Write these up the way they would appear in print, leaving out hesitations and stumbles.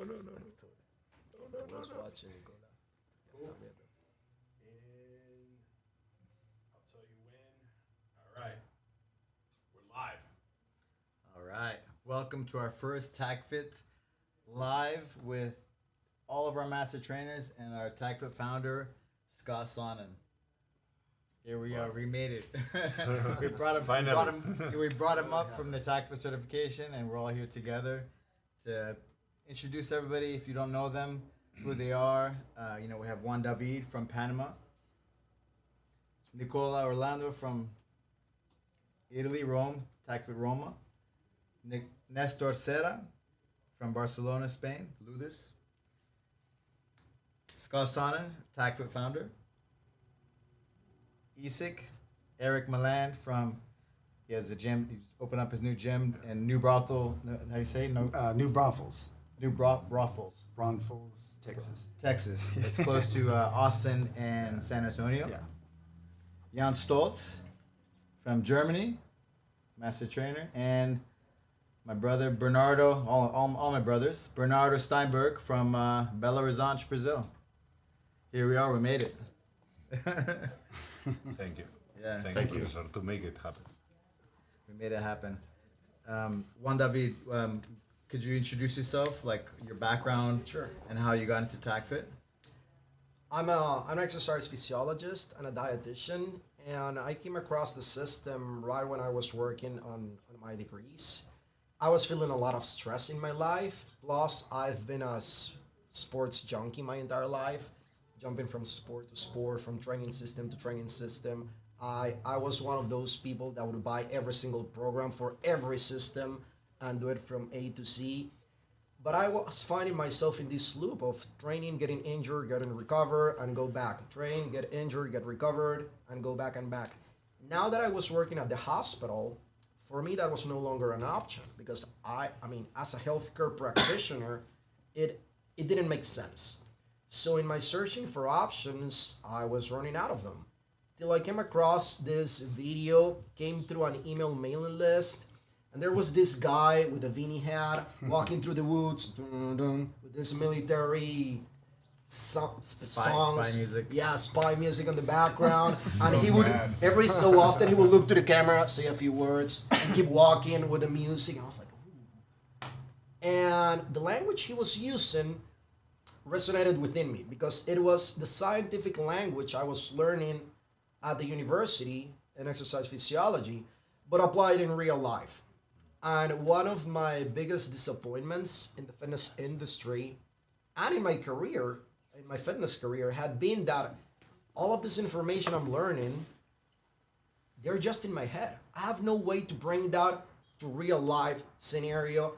No, no, no, no. No, no, no, no. Watching Nicola. Cool. And I'll tell you when. All right. We're live. All right. Welcome to our first TACFIT live with all of our master trainers and our TACFIT founder, Scott Sonnen. Here we are. We made it. we brought him. We brought him up from the TACFIT certification, and we're all here together to introduce everybody. If you don't know them, who they are. We have Juan David from Panama, Nicola Orlando from Italy, Rome, TACFIT Roma, Nestor Serra from Barcelona, Spain, Ludus, Scott Sonnen, TACFIT founder, Isaac, Eric Milan he has a gym, he's opened up his new gym in New Brothel, how do you say? New Braunfels. Brothels. Braunfels, Texas. Texas. It's close to Austin and San Antonio. Yeah. Jan Stoltz from Germany, master trainer, and my brother Bernardo, all my brothers, Bernardo Steinberg from Belo Horizonte, Brazil. Here we are, we made it. Thank you. Yeah. Thank you, sir, to make it happen. We made it happen. Juan David, could you introduce yourself, like your background, Sure. and how you got into TACFIT? I'm an exercise physiologist and a dietitian, and I came across the system right when I was working on my degrees. I was feeling a lot of stress in my life. Plus, I've been a sports junkie my entire life, jumping from sport to sport, from training system to training system. I was one of those people that would buy every single program for every system and do it from A to Z. But I was finding myself in this loop of training, getting injured, getting recovered, and go back. Train, get injured, get recovered, and go back and back. Now that I was working at the hospital, for me that was no longer an option because I mean, as a healthcare practitioner, it didn't make sense. So in my searching for options, I was running out of them. Till I came across this video, came through an email mailing list, and there was this guy with a beanie hat walking through the woods dun, dun, with this military songs. Spy music. Yeah, spy music in the background. And he would, every so often, he would look to the camera, say a few words, and keep walking with the music. I was like, ooh. And the language he was using resonated within me because it was the scientific language I was learning at the university in exercise physiology, but applied in real life. And one of my biggest disappointments in the fitness industry and in my career, in my fitness career, had been that all of this information I'm learning, they're just in my head. I have no way to bring that to real life scenario,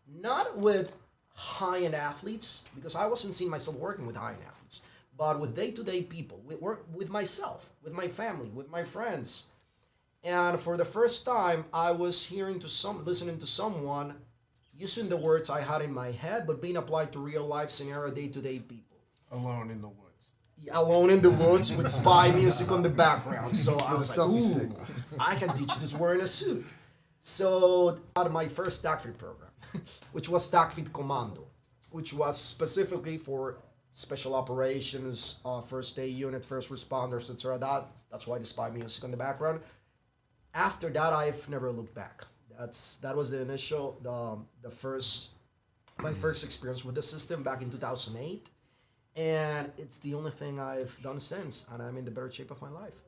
not with high-end athletes, because I wasn't seeing myself working with high-end athletes, but with day-to-day people, with myself, with my family, with my friends. And for the first time, I was listening to someone using the words I had in my head, but being applied to real life scenario, day-to-day people. Alone in the woods. Yeah, alone in the woods with spy music on the background. So I was like, selfie ooh, I can teach this wearing a suit. So out of my first TACFIT program, which was TACFIT Commando, which was specifically for special operations, first aid unit, first responders, etc. That's why the spy music on the background. After that, I've never looked back. That was the initial, my first experience with the system back in 2008, and it's the only thing I've done since, and I'm in the better shape of my life.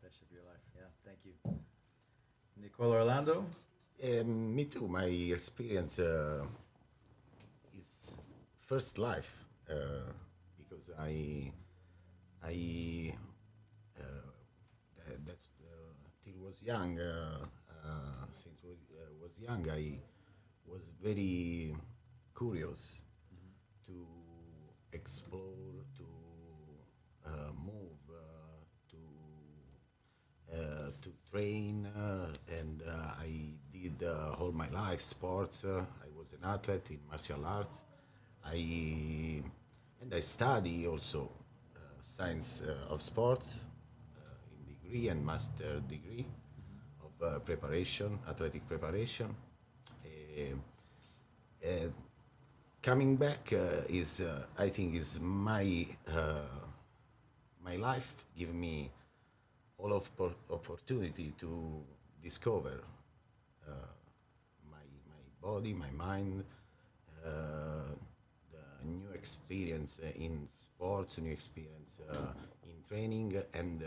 That should be your life. Yeah, thank you. Nicola Orlando. Me too. My experience is first life because till was young. Since was young, I was very curious to explore, to move, to train, and I did all my life sports. I was an athlete in martial arts. I study also science of sports in degree and master degree of preparation, athletic preparation. coming back is I think is my life give me all of opportunity to discover my body, my mind, the new experience in sports, new experience in training, and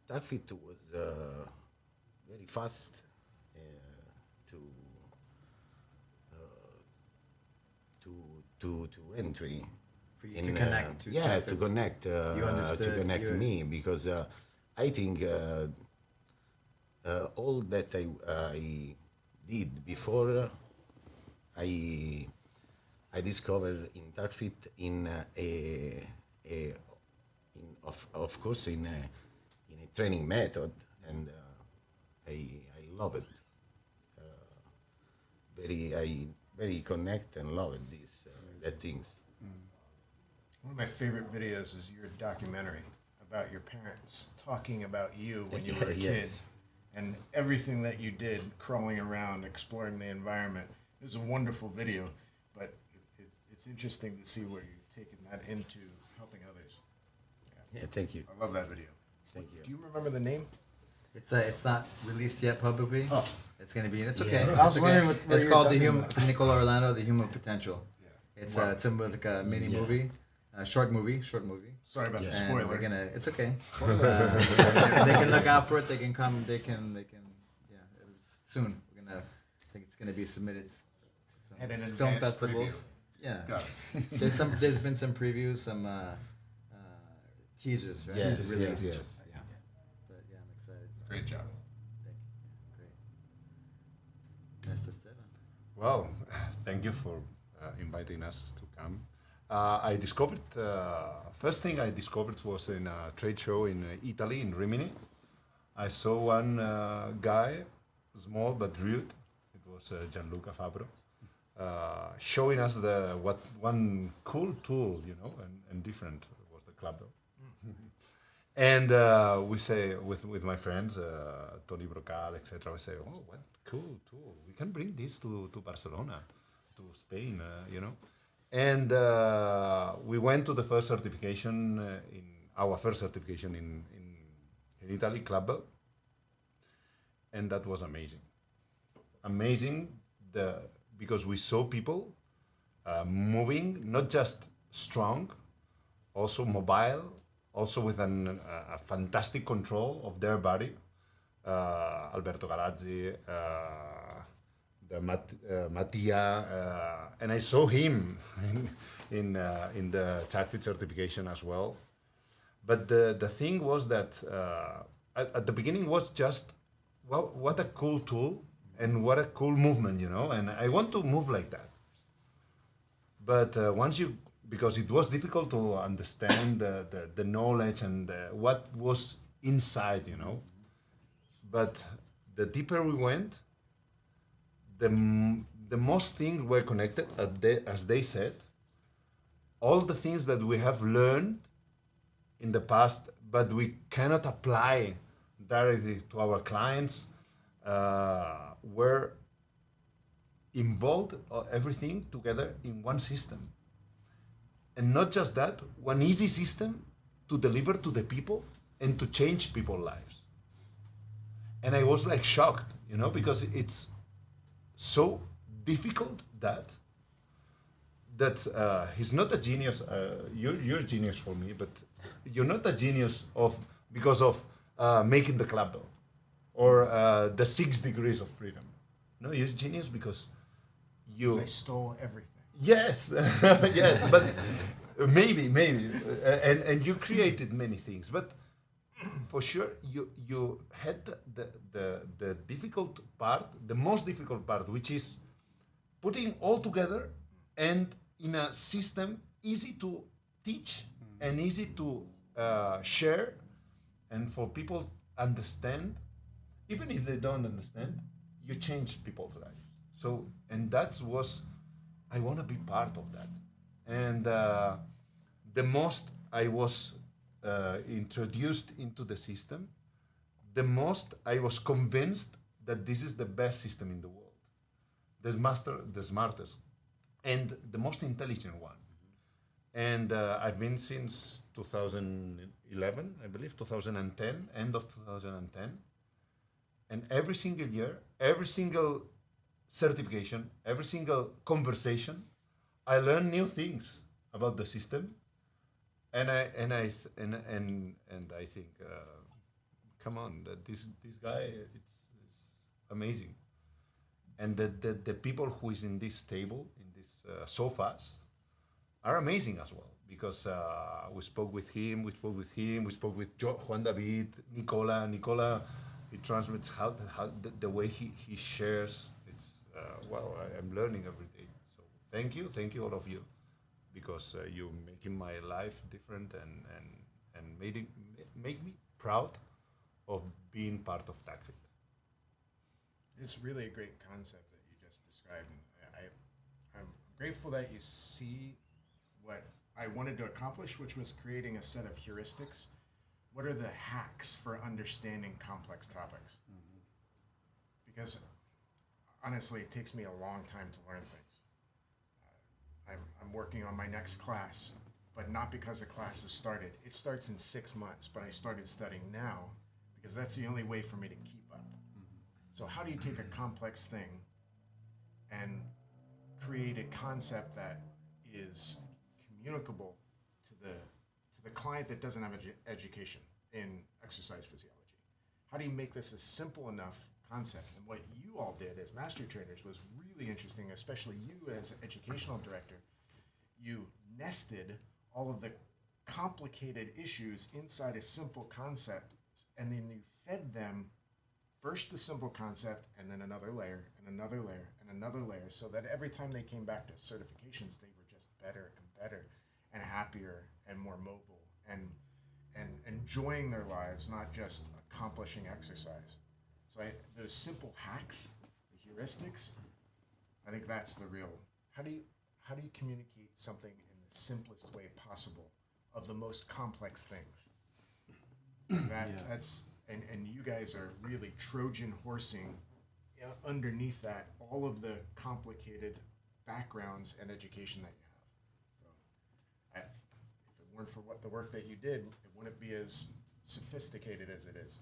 TACFIT was very fast to to entry. For you to connect to yeah, TACFIT. to connect You understood, to connect you- me, because I think all that I did before, I discovered in TACFIT in of course in a training method, and I love it. Very connect and love it, these that things. One of my favorite videos is your documentary about your parents talking about you when you were a kid Yes. and everything that you did, crawling around, exploring the environment. It was a wonderful video, but it's interesting to see where you've taken that into helping others. Yeah, thank you. I love that video. Thank you. Do you remember the name? It's not released yet publicly. Oh. It's gonna be. It's okay. Yeah. I was It's wondering okay. what It's you were called the talking human. about. Nicola Orlando, the Human Potential. Yeah. It's Wow. it's like a mini Yeah. movie, short movie. Sorry about the Yeah. And spoiler. they're gonna. It's okay. They can look out for it. They can come. They can. Yeah. Soon. We're gonna. I think it's gonna be submitted to some And an film advanced festivals. Yeah. Got it. There's been some previews, some teasers, right? Yes, Released. yes. But yeah, I'm excited. Great job. Thank you. Yeah, great. Mr. Stella. Well, thank you for inviting us to come. I discovered, first thing I discovered was in a trade show in Italy, in Rimini. I saw one guy, small but rude. It was Gianluca Fabro, showing us one cool tool, and different was the club. And we say with my friends, Tony Brocal, etc. We say, oh, what cool tool! We can bring this to Barcelona, to Spain, And we went to the first certification in Italy, Club, and that was amazing. Amazing, because we saw people moving, not just strong, also mobile, also with a fantastic control of their body. Alberto Garazzi, Mattia, and I saw him in the TACFIT certification as well. But the thing was that at the beginning was just, well, what a cool tool and what a cool movement, and I want to move like that. But because it was difficult to understand the knowledge and what was inside, But the deeper we went, the most things were connected, as they said. All the things that we have learned in the past, but we cannot apply directly to our clients, were involved, everything together in one system. And not just that, one easy system to deliver to the people and to change people's lives. And I was like shocked, because it's so difficult that he's not a genius. You're a genius for me, but you're not a genius because of making the club or the 6 degrees of freedom. No, you're a genius because you. I stole everything. Yes, yes, but maybe, and you created many things, but for sure you had the difficult part, the most difficult part, which is putting all together and in a system easy to teach and easy to share, and for people understand, even if they don't understand, you change people's lives. So, and that was. I want to be part of that. And the most I was introduced into the system, the most I was convinced that this is the best system in the world. The smartest, and the most intelligent one. And I've been since 2011, I believe, 2010, end of 2010. And every single year, every single certification, every single conversation, I learn new things about the system, and I think, come on, this guy, it's amazing, and the people who is in this table, in these sofas, are amazing as well, because we spoke with him, we spoke with Juan David, Nicola. He transmits how the way he shares. It's well, I'm learning every day. So thank you all of you, because you're making my life different, and make me proud of being part of TACFIT. It's really a great concept that you just described. And I'm grateful that you see what I wanted to accomplish, which was creating a set of heuristics. What are the hacks for understanding complex topics? Because honestly, it takes me a long time to learn things. I'm working on my next class, but not because the class has started. It starts in 6 months, but I started studying now because that's the only way for me to keep up. So how do you take a complex thing and create a concept that is communicable to the client that doesn't have education in exercise physiology? How do you make this a simple enough concept? And what you all did as master trainers was really interesting, especially you as educational director. You nested all of the complicated issues inside a simple concept, and then you fed them first the simple concept, and then another layer, and another layer, and another layer, so that every time they came back to certifications, they were just better and better and happier and more mobile and enjoying their lives, not just accomplishing exercise. So those simple hacks, the heuristics, I think that's the real. How do you communicate something in the simplest way possible of the most complex things? That's and you guys are really Trojan horsing underneath that all of the complicated backgrounds and education that you have. So, if it weren't for the work that you did, it wouldn't be as sophisticated as it is.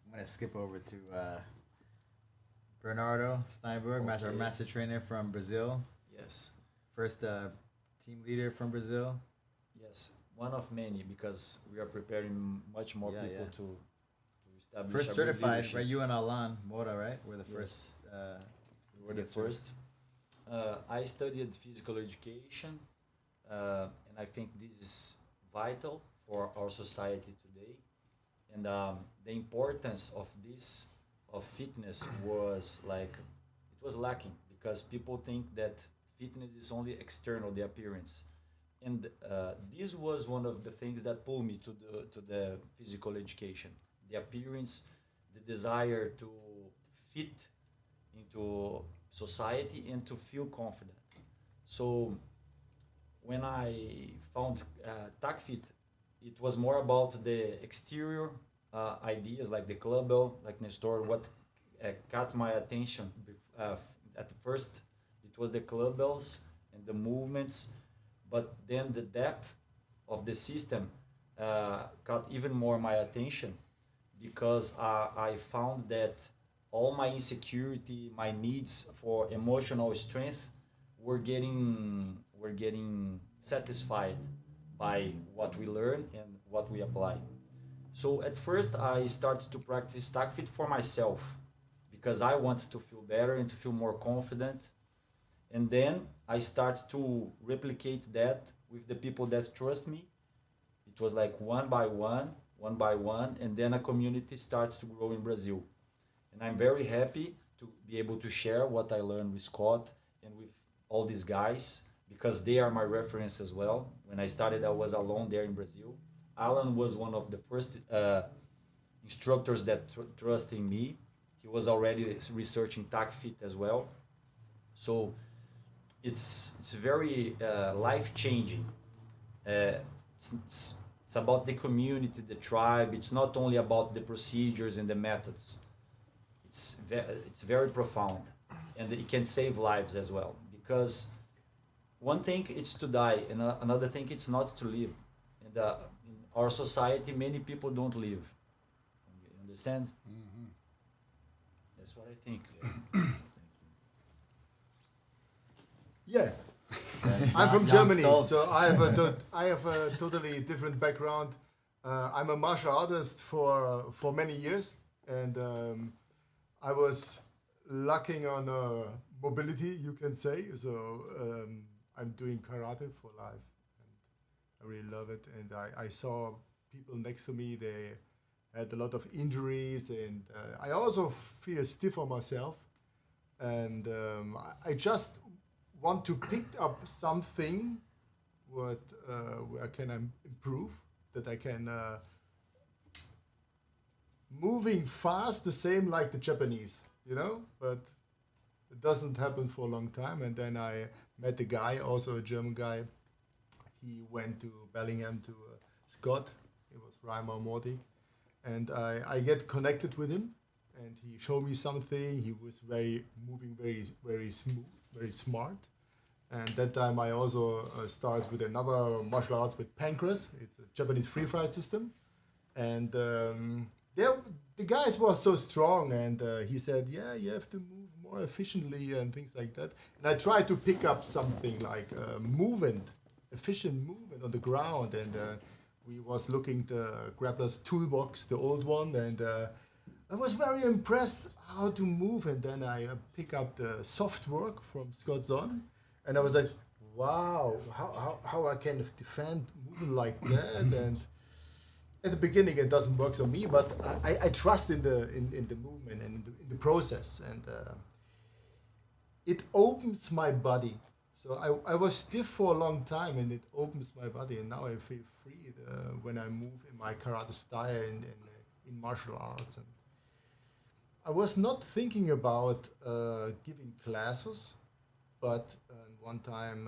I'm gonna skip over to Bernardo Steinberg, master trainer from Brazil. Yes, First team leader from Brazil. yes, one of many, because we are preparing much more Yeah, people yeah. to establish. First a good certified, leadership. right? You and Alan Mora, right? Were the first. We were the first. I studied physical education, and I think this is vital for our society today. And the importance of this, of fitness, was like, it was lacking, because people think that fitness is only external, the appearance. And this was one of the things that pulled me to the physical education, the appearance, the desire to fit into society and to feel confident. So when I found TACFIT, it was more about the exterior ideas, like the clubbell, like Nestor. What caught my attention at first, it was the clubbells and the movements, but then the depth of the system caught even more my attention, because I found that all my insecurity, my needs for emotional strength were getting satisfied by what we learn and what we apply. So at first I started to practice TACFIT for myself, because I wanted to feel better and to feel more confident. And then I started to replicate that with the people that trust me. It was like one by one, and then a community started to grow in Brazil. And I'm very happy to be able to share what I learned with Scott and with all these guys, because they are my reference as well. When I started, I was alone there in Brazil. Alan was one of the first instructors that trusted in me. He was already researching TACFIT as well. So it's very life-changing. It's about the community, the tribe. It's not only about the procedures and the methods. It's very profound. and it can save lives as well. Because one thing is to die, and another thing it's not to live. And in our society, many people don't live. You understand? That's what I think. Yeah. I'm Jan- from Jan Germany, Stolz. so I have a totally different background. I'm a martial artist for many years, and I was lacking on mobility, you can say. So I'm doing karate for life, and I really love it. And I saw people next to me; they had a lot of injuries, and I also feel stiff on myself. And I just want to pick up something what where can I improve, that I can moving fast the same like the Japanese, you know, but it doesn't happen for a long time. And then I met a guy, also a German guy. He went to Bellingham to Scott. It was Reimer Mordig, and I get connected with him, and he showed me something. He was very smooth, very smart. And that time I also started with another martial arts with Pancras. It's a Japanese free fight system. And the guys were so strong, and he said, yeah, you have to move more efficiently and things like that. And I tried to pick up something like efficient movement on the ground. And we was looking the grappler's toolbox, the old one, and I was very impressed how to move. And then I pick up the soft work from Scott Zahn. And I was like, wow, how I can defend moving like that. And at the beginning, it doesn't work on me, but I trust in the movement and in the process. And it opens my body. So I was stiff for a long time, and it opens my body. And now I feel free when I move in my karate style in martial arts. And I was not thinking about giving classes, but one time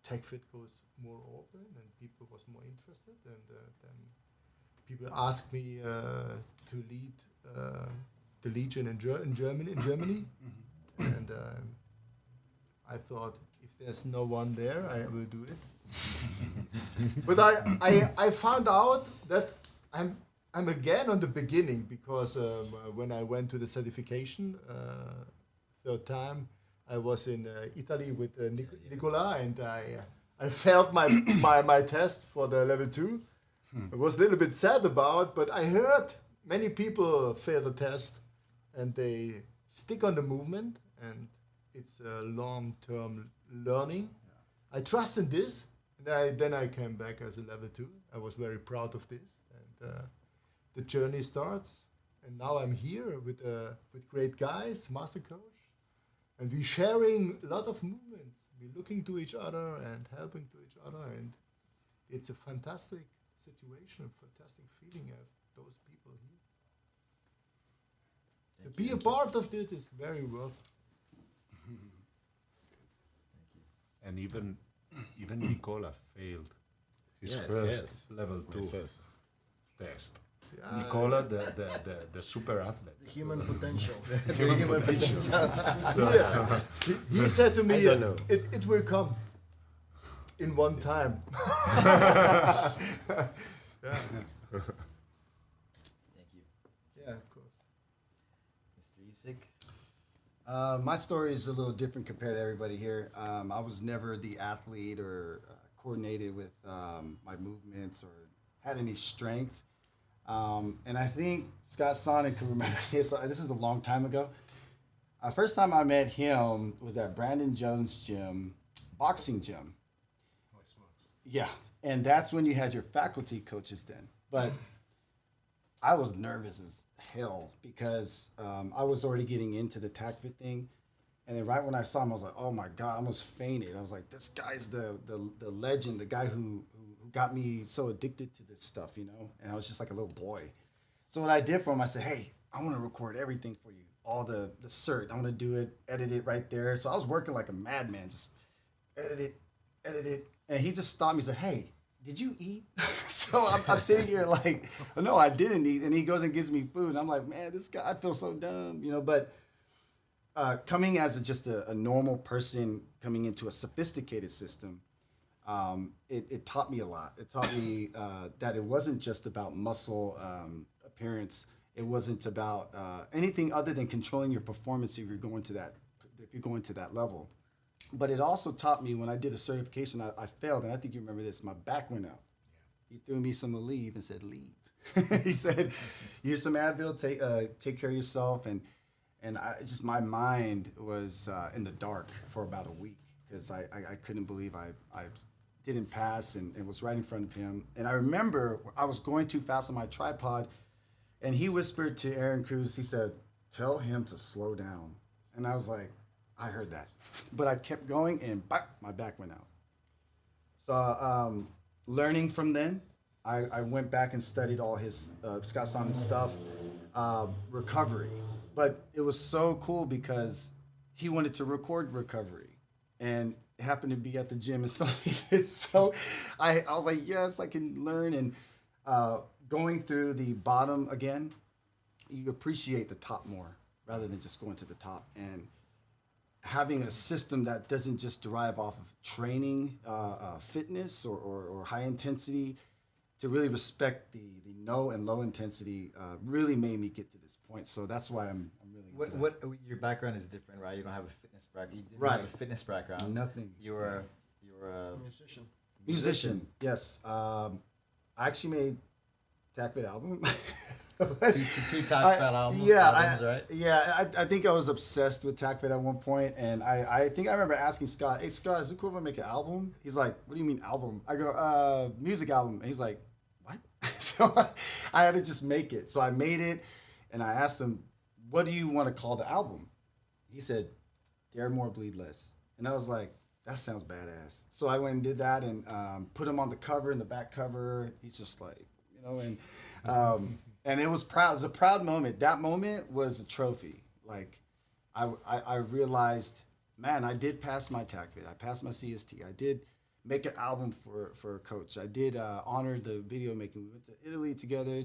TACFIT goes more open and people was more interested, and then people asked me to lead the Legion in Germany. And I thought, if there's no one there, I will do it. But I found out that I'm again on the beginning, because when I went to the certification third time, I was in Italy with Nicola, and I failed my test for the level 2. I was a little bit sad about, but I heard many people fail the test, and they stick on the movement, and it's a long-term learning. I trust in this, and then I came back as a level 2. I was very proud of this, and the journey starts. And now I'm here with great guys, master coach. And we're sharing a lot of movements. We're looking to each other and helping to each other. And it's a fantastic situation, a fantastic feeling of those people here. To be a part of this is very worth it. And even Nicola failed his Yes, first yes. level My 2 first. test. Yeah, Nicola, the super athlete. The human potential. Human potential. yeah. He said to me, I don't know. It will come in one time. Thank you. Yeah, of course. Mr. Isik. My story is a little different compared to everybody here. I was never the athlete or coordinated with my movements or had any strength. And I think Scott Sonic can remember this. This is a long time ago. First time I met him was at Brandon Jones' gym, boxing gym. Holy smokes. Yeah, and that's when you had your faculty coaches then. But I was nervous as hell because I was already getting into the TACFIT thing. And then right when I saw him, I was like, oh my God, I almost fainted. I was like, this guy's the legend, the guy who got me so addicted to this stuff, you know? And I was just like a little boy. So what I did for him, I said, hey, I want to record everything for you. All the cert, I want to do it, edit it right there. So I was working like a madman, just edit it. And he just stopped me and said, hey, did you eat? So I'm sitting here like, oh, no, I didn't eat. And he goes and gives me food. And I'm like, man, this guy, I feel so dumb, you know? But coming as just a normal person coming into a sophisticated system, it taught me a lot. It taught me that it wasn't just about muscle appearance. It wasn't about anything other than controlling your performance if you're going to that level. But it also taught me when I did a certification, I failed, and I think you remember this. My back went out. He threw me some Aleve and said, "Leave." He said, "Here's some Advil. Take care of yourself." And just my mind was in the dark for about a week because I couldn't believe I didn't pass and was right in front of him. And I remember I was going too fast on my tripod, and he whispered to Aaron Cruz. He said, "Tell him to slow down." And I was like, I heard that, but I kept going, and bop, my back went out. So learning from then, I went back and studied all his Scott Simon stuff, recovery. But it was so cool because he wanted to record recovery, and it happened to be at the gym, and so I was like, yes, I can learn. And going through the bottom again, you appreciate the top more rather than just going to the top. And having a system that doesn't just derive off of training, fitness, or high intensity, to really respect the no and low intensity really made me get to this point. So that's why I'm really into that. What your background is different, right? You don't have a fitness background. You didn't Right. have a fitness background. Nothing. You were a Musician. Musician, yes. I actually made TACFIT album. two TACFIT albums, right? Yeah, I think I was obsessed with TACFIT at one point, and I think I remember asking Scott, "Hey Scott, is it cool if I make an album?" He's like, "What do you mean album?" I go, "Music album." And he's like, "What?" So I had to just make it. So I made it, and I asked him, "What do you want to call the album?" He said, "Dare More, Bleed Less." And I was like, that sounds badass. So I went and did that, and put him on the cover, and the back cover. He's just like, and it was proud. It was a proud moment. That moment was a trophy. Like, I realized, man, I did pass my TACFIT. I passed my CST. I did make an album for a coach. I did honor the video making. We went to Italy together.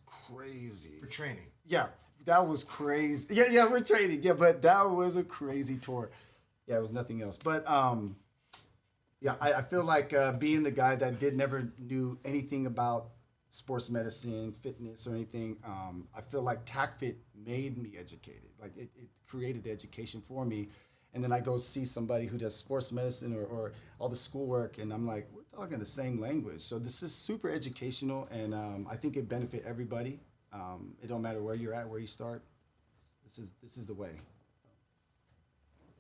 Crazy. For training. Yeah, that was crazy. Yeah, we're training. Yeah, but that was a crazy tour. Yeah, it was nothing else. But yeah, I feel like being the guy that never knew anything about sports medicine, fitness, or anything, I feel like TACFIT made me educated. Like it created the education for me. And then I go see somebody who does sports medicine or all the schoolwork, and I'm like, we're talking the same language. So this is super educational, and I think it benefit everybody. It don't matter where you're at, where you start. This is the way.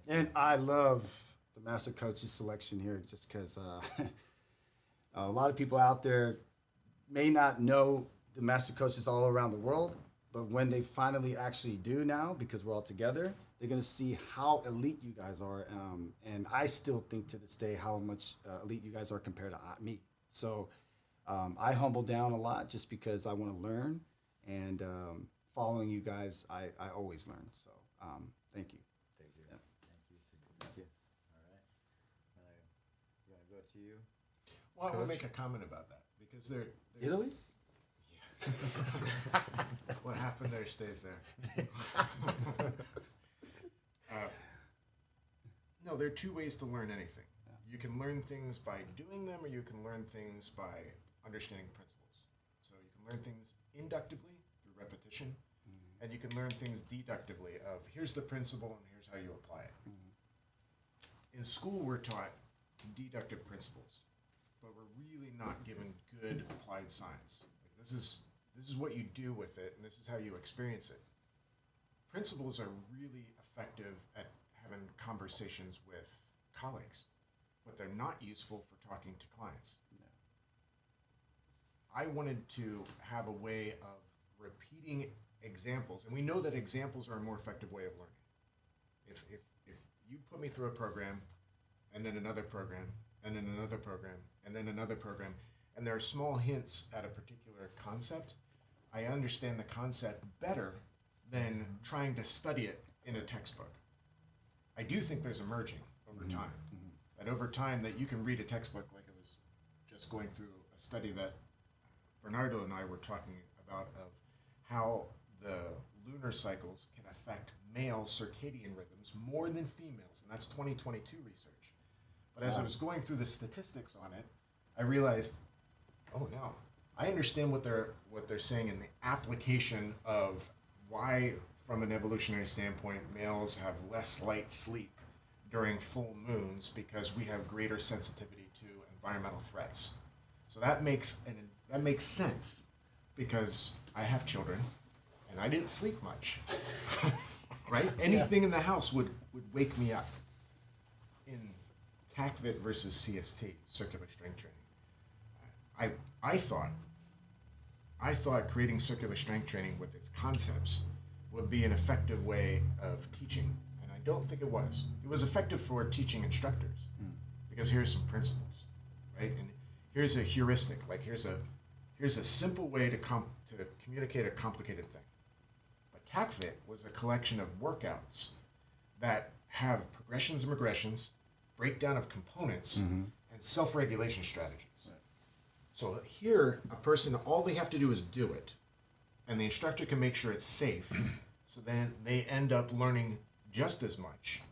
And I love the master coaches selection here, just because a lot of people out there may not know the master coaches all around the world, but when they finally actually do now, because we're all together, they're going to see how elite you guys are. And I still think to this day how much elite you guys are compared to me. So I humble down a lot just because I want to learn. And following you guys, I always learn. So thank you. Thank you. Yeah. Thank you. All right. You want to go to you? Well, I want Coach? to make a comment about that because they're Italy? what happened there stays there. No, there are two ways to learn anything. You can learn things by doing them, or you can learn things by understanding principles. So you can learn things inductively through repetition, and you can learn things deductively of here's the principle and here's how you apply it. In school, we're taught deductive principles, but we're really not given good applied science. Like this is what you do with it, and this is how you experience it. Principles are really effective at having conversations with colleagues, but they're not useful for talking to clients. I wanted to have a way of repeating examples, and we know that examples are a more effective way of learning. If you put me through a program, and then another program, and then another program, and then another program, and there are small hints at a particular concept, I understand the concept better than trying to study it in a textbook. I do think there's emerging over time. That over time that you can read a textbook, like I was just going through a study that Bernardo and I were talking about of how the lunar cycles can affect male circadian rhythms more than females, and that's 2022 research. But as I was going through the statistics on it, I realized, oh no, I understand what they're saying in the application of why, from an evolutionary standpoint, males have less light sleep during full moons because we have greater sensitivity to environmental threats. So that makes sense because I have children and I didn't sleep much. Right? Anything in the house would wake me up. In TACFIT versus CST, circular strength training, I thought creating circular strength training with its concepts would be an effective way of teaching, and I don't think it was. It was effective for teaching instructors because here's some principles, right? And here's a heuristic, like here's a simple way to communicate a complicated thing. But TACFIT was a collection of workouts that have progressions and regressions, breakdown of components, and self-regulation strategies. Right. So here, a person, all they have to do is do it, and the instructor can make sure it's safe, so then they end up learning just as much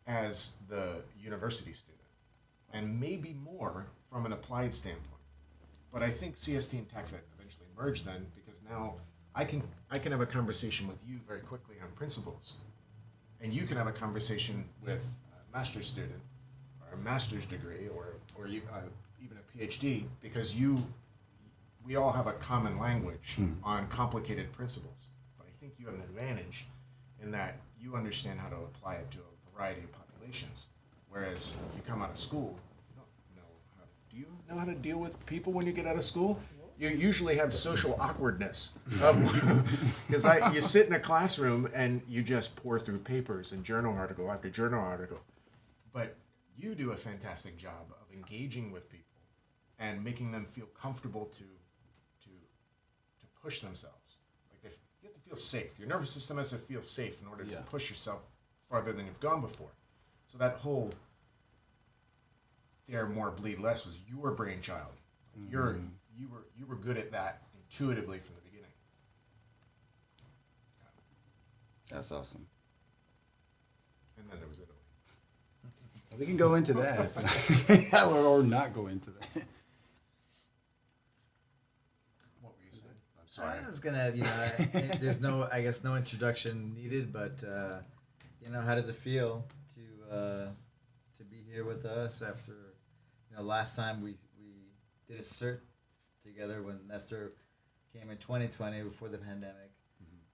as the university student, and maybe more from an applied standpoint. But I think CST and TACFIT eventually merge then, because now I can have a conversation with you very quickly on principles, and you can have a conversation with a master's student or a master's degree or even a PhD, because we all have a common language on complicated principles. But I think you have an advantage in that you understand how to apply it to a variety of populations, whereas you come out of school, you don't know how to. Do you know how to deal with people when you get out of school? You usually have social awkwardness because you sit in a classroom and you just pour through papers and journal article after journal article. But you do a fantastic job of engaging with people and making them feel comfortable to push themselves. Like you have to feel safe. Your nervous system has to feel safe in order to push yourself farther than you've gone before. So that whole dare more, bleed less was your brainchild. You were good at that intuitively from the beginning. That's awesome. And then there was Italy. We can go into that, or not go into that. What were you saying? I'm sorry. I was gonna, there's no introduction needed, but how does it feel to be here with us after, last time we did a cert together when Nestor came in 2020 before the pandemic.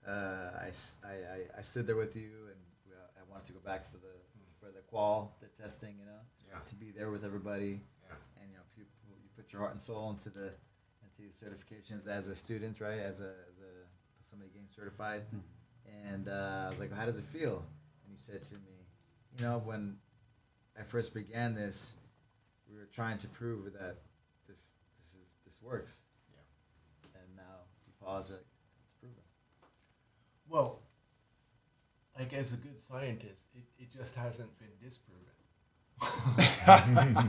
I stood there with you, and I wanted to go back for the qual, the testing, to be there with everybody, and you put your heart and soul into the certifications as a student, right? As somebody getting certified, and I was like, how does it feel? And you said to me, when I first began this, we were trying to prove that this works. Yeah. And now you pause it, it's proven. Well, like as a good scientist, it just hasn't been disproven.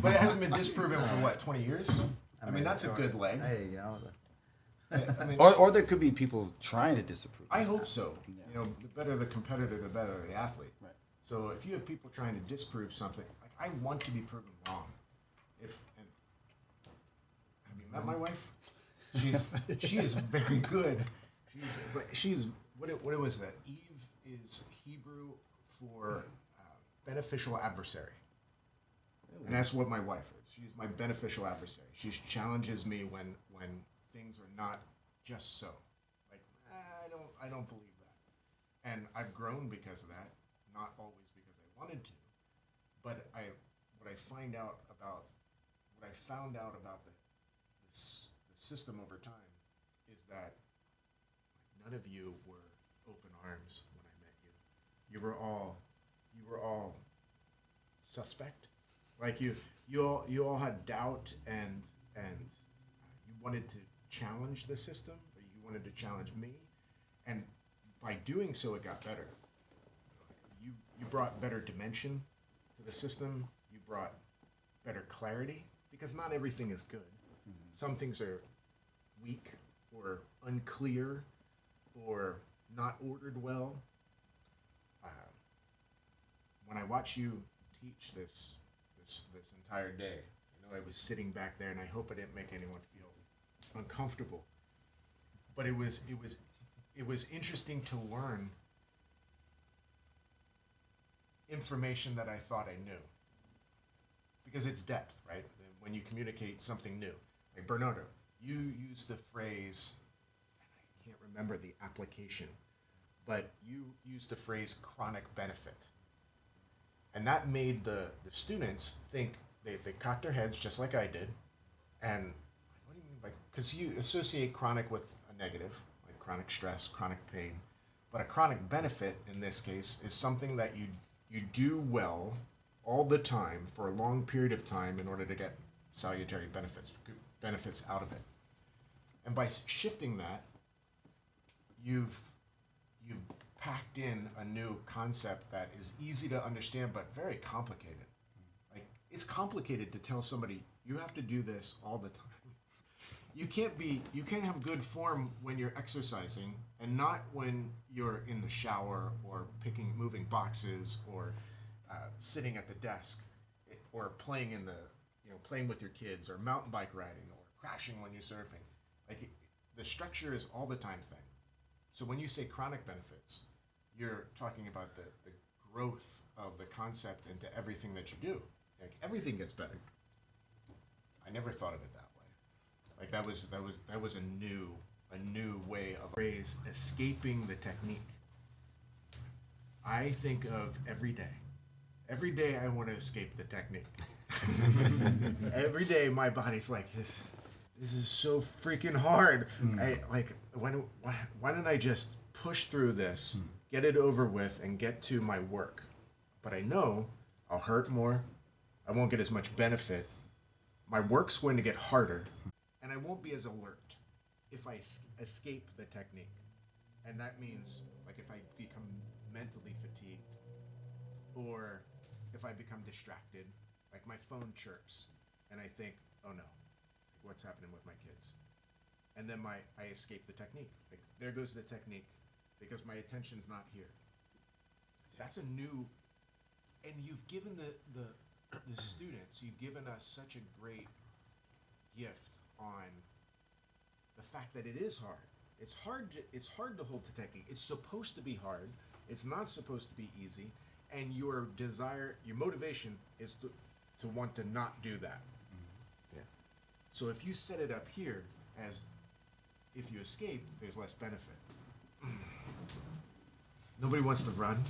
But it hasn't been disproven for what, 20 years? I mean that's a good leg. Hey, I mean, or there could be people trying to disapprove. I hope so. Yeah. The better the competitor, the better the athlete. Right. So if you have people trying to disprove something, like I want to be proven wrong. Have you met my wife? She is very good. She's what was that? Eve is Hebrew for beneficial adversary, and that's what my wife is. She's my beneficial adversary. She challenges me when things are not just so. Like I don't believe that, and I've grown because of that. Not always because I wanted to, but what I found out about the system over time is that none of you were open arms when I met you. You were all suspect. Like you all had doubt and you wanted to challenge the system, or you wanted to challenge me, and by doing so, it got better. You brought better dimension to the system. You brought better clarity, because not everything is good. Some things are weak or unclear or not ordered well. watch you teach this entire day. I was sitting back there, and I hope I didn't make anyone feel uncomfortable. But it was interesting to learn information that I thought I knew, because it's depth, right? When you communicate something new, like Bernardo, you used the phrase, and I can't remember the application, but you used the phrase chronic benefit. And that made the students think, they cocked their heads just like I did. And what do you mean by, because you associate chronic with a negative, like chronic stress, chronic pain. But a chronic benefit in this case is something that you do well all the time for a long period of time in order to get salutary benefits out of it. And by shifting that, you've packed in a new concept that is easy to understand but very complicated. Like, it's complicated to tell somebody you have to do this all the time. You can't have good form when you're exercising and not when you're in the shower or moving boxes or sitting at the desk or playing playing with your kids or mountain bike riding or crashing when you're surfing. Like, the structure is all the time thing. So when you say chronic benefits, you're talking about the growth of the concept into everything that you do. Like, everything gets better. I never thought of it that way. Like, that was a new way of phrase, escaping the technique. I think of every day. Every day I want to escape the technique. Every day my body's like, this is so freaking hard. Why don't I just push through this, get it over with, and get to my work? But I know I'll hurt more. I won't get as much benefit. My work's going to get harder, and I won't be as alert if I escape the technique. And that means, like, if I become mentally fatigued, or if I become distracted, like my phone chirps, and I think, oh no, what's happening with my kids? And then I escape the technique. Like, there goes the technique, because my attention's not here. That's a new, and you've given the students, you've given us such a great gift on the fact that it is hard. It's hard to hold to technique. It's supposed to be hard. It's not supposed to be easy. And your desire, your motivation is to want to not do that. Yeah. So if you set it up here as if you escape, there's less benefit. Nobody wants to run.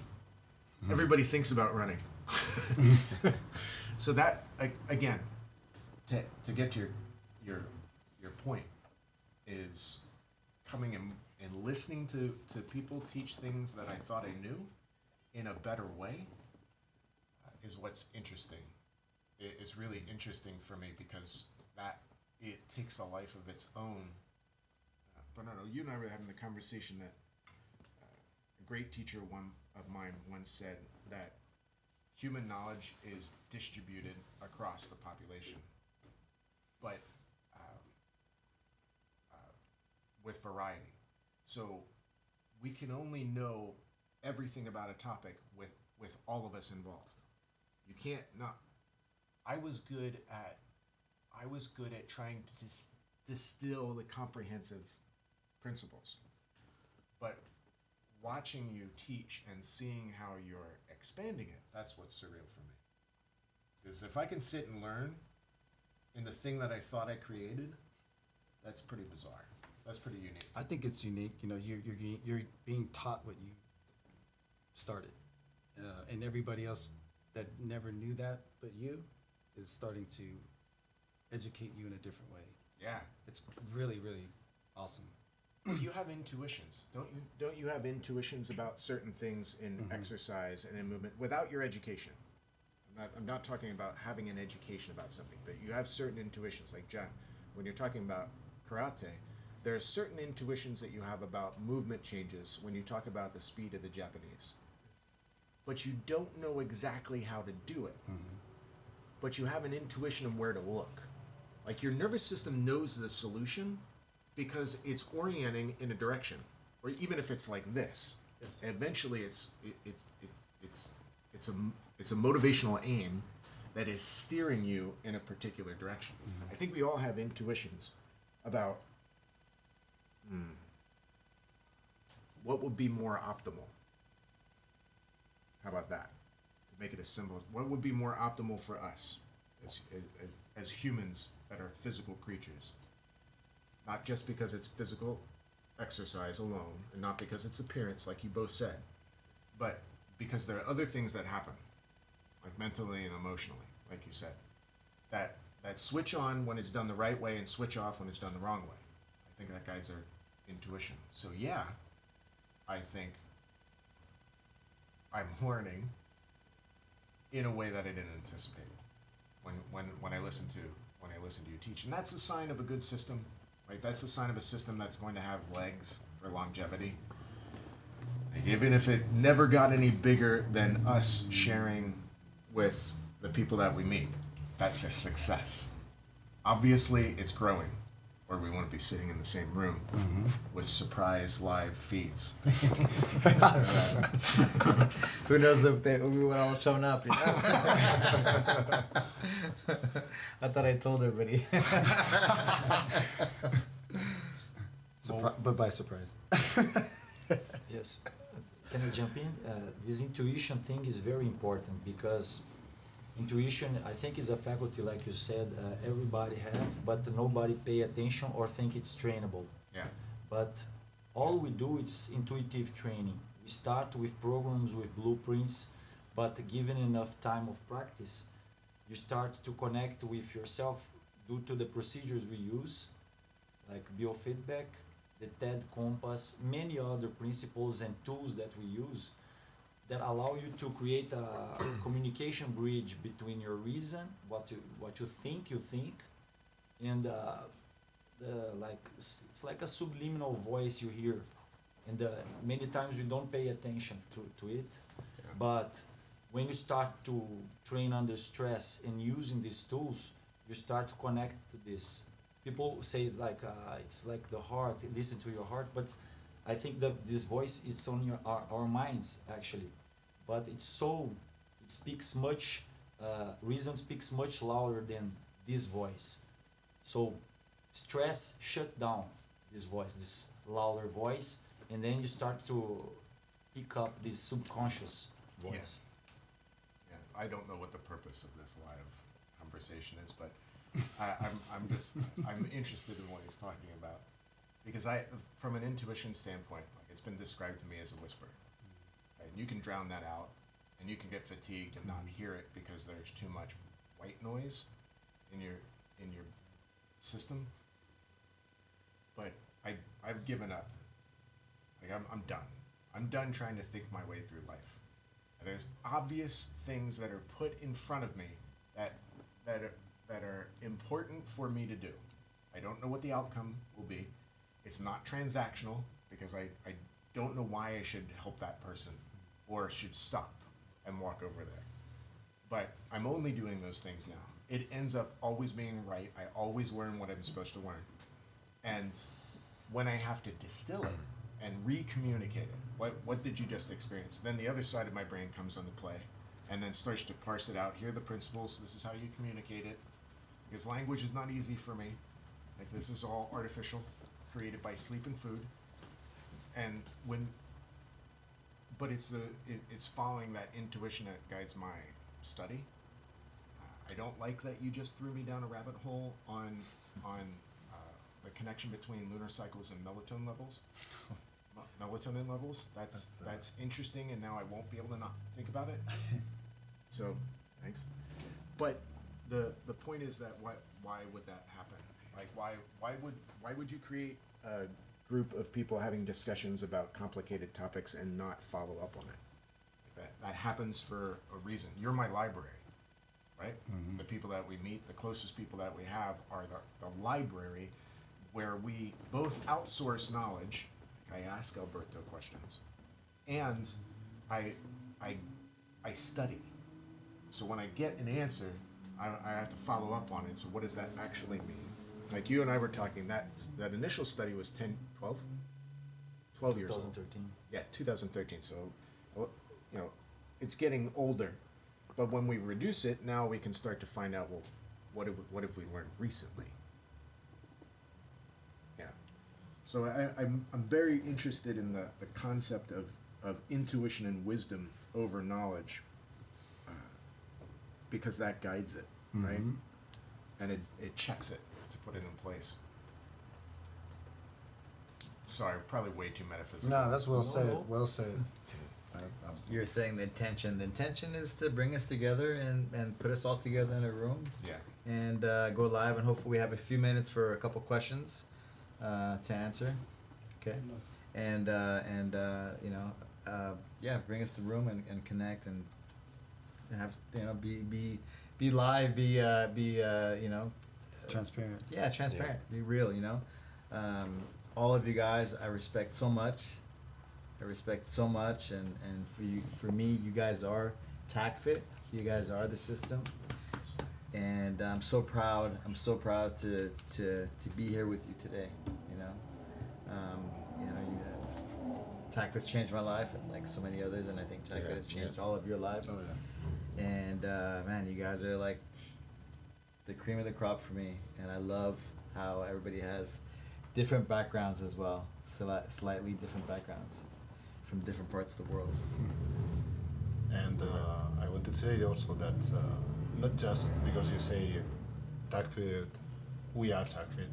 Everybody thinks about running. So that, again, to get to your point, is coming and listening to people teach things that I thought I knew in a better way, is what's interesting. It's really interesting for me, because it takes a life of its own. Bernardo, you and I were having the conversation that a great teacher of mine once said that human knowledge is distributed across the population, but with variety. So we can only know everything about a topic with all of us involved. You can't not. I was good at trying to distill the comprehensive principles, but watching you teach and seeing how you're expanding it, that's what's surreal for me. Because if I can sit and learn in the thing that I thought I created, that's pretty bizarre. That's pretty unique. I think it's unique. You're being taught what you started, and everybody else that never knew that but you is starting to educate you in a different way. Yeah. It's really, really awesome. Well, you have intuitions, don't you? Don't you have intuitions about certain things in exercise and in movement without your education? I'm not talking about having an education about something, but you have certain intuitions. Like, John, when you're talking about karate, there are certain intuitions that you have about movement changes when you talk about the speed of the Japanese. But you don't know exactly how to do it. But you have an intuition of where to look. Like, your nervous system knows the solution because it's orienting in a direction, or even if it's like this, eventually it's It's a motivational aim that is steering you in a particular direction. I think we all have intuitions about what would be more optimal. How about that? To make it as simple, what would be more optimal for us as humans that are physical creatures? Not just because it's physical exercise alone, and not because it's appearance, like you both said, but because there are other things that happen, like mentally and emotionally, like you said, that switch on when it's done the right way and switch off when it's done the wrong way. I think that guides our intuition. So yeah, I think I'm learning in a way that I didn't anticipate when I listen to you teach, and that's a sign of a good system. Right? That's a sign of a system that's going to have legs for longevity. Like, even if it never got any bigger than us sharing with the people that we meet, that's a success. Obviously, it's growing, or we wouldn't be sitting in the same room with surprise live feeds. Who knows if we would all shown up? You know? I thought I told everybody. But by surprise. Yes. Can I jump in? This intuition thing is very important because intuition, I think, is a faculty, like you said, everybody have, but nobody pay attention or think it's trainable. Yeah. But all we do is intuitive training. We start with programs, with blueprints, but given enough time of practice, you start to connect with yourself due to the procedures we use, like biofeedback, the TED Compass, many other principles and tools that we use that allow you to create a communication bridge between your reason, what you think, and it's like a subliminal voice you hear, and many times we don't pay attention to it, but when you start to train under stress and using these tools, you start to connect to this. People say it's like the heart, listen to your heart, but I think that this voice is on our minds actually, but it speaks much, reason speaks much louder than this voice. So stress shut down this voice, this louder voice, and then you start to pick up this subconscious voice. Yeah, I don't know what the purpose of this live conversation is, but I'm interested in what he's talking about, because from an intuition standpoint, like, it's been described to me as a whisper. Right? You can drown that out, and you can get fatigued and not hear it because there's too much white noise in your system. But I've given up. Like, I'm done. I'm done trying to think my way through life. And there's obvious things that are put in front of me that are important for me to do. I don't know what the outcome will be. It's not transactional because I don't know why I should help that person or should stop and walk over there. But I'm only doing those things now. It ends up always being right. I always learn what I'm supposed to learn. And when I have to distill it and re-communicate it, what did you just experience? Then the other side of my brain comes into play and then starts to parse it out. Here are the principles. This is how you communicate it. Because language is not easy for me. Like, this is all artificial, created by sleep and food. And but it's following that intuition that guides my study. I don't like that you just threw me down a rabbit hole on the connection between lunar cycles and melatonin levels. Melatonin levels. That's interesting, and now I won't be able to not think about it. So, thanks. But the point is that why would that happen? Like, why would you create a group of people having discussions about complicated topics and not follow up on it? That happens for a reason. You're my library, right? Mm-hmm. The people that we meet, the closest people that we have are the library, where we both outsource knowledge. I ask Alberto questions, and I study. So when I get an answer, I have to follow up on it. So what does that actually mean? Like, you and I were talking, that initial study was 12 years old. 2013. Yeah, 2013. So, it's getting older. But when we reduce it, now we can start to find out, well, what have we learned recently? Yeah. So I'm very interested in the concept of intuition and wisdom over knowledge, because that guides it, right? And it checks it to put it in place. Sorry, probably way too metaphysical. No, that's well said. Well said. You're saying the intention. The intention is to bring us together and put us all together in a room. Yeah. And go live, and hopefully we have a few minutes for a couple questions to answer. Okay. And you know, yeah, bring us to the room and connect and have, you know, be live, be you know, Transparent. yeah, transparent, be real, you know. All of you guys, I respect so much. I respect so much, and for you, for me, you guys are TACFIT. You guys are the system, and I'm so proud. I'm so proud to be here with you today. You know, TACFIT's changed my life, and like so many others, and I think TACFIT has changed all of your lives. Oh, yeah. And man, you guys are like the cream of the crop for me, and I love how everybody has different backgrounds as well, slightly different backgrounds from different parts of the world. And I want to say also that not just because you say TACFIT, we are TACFIT,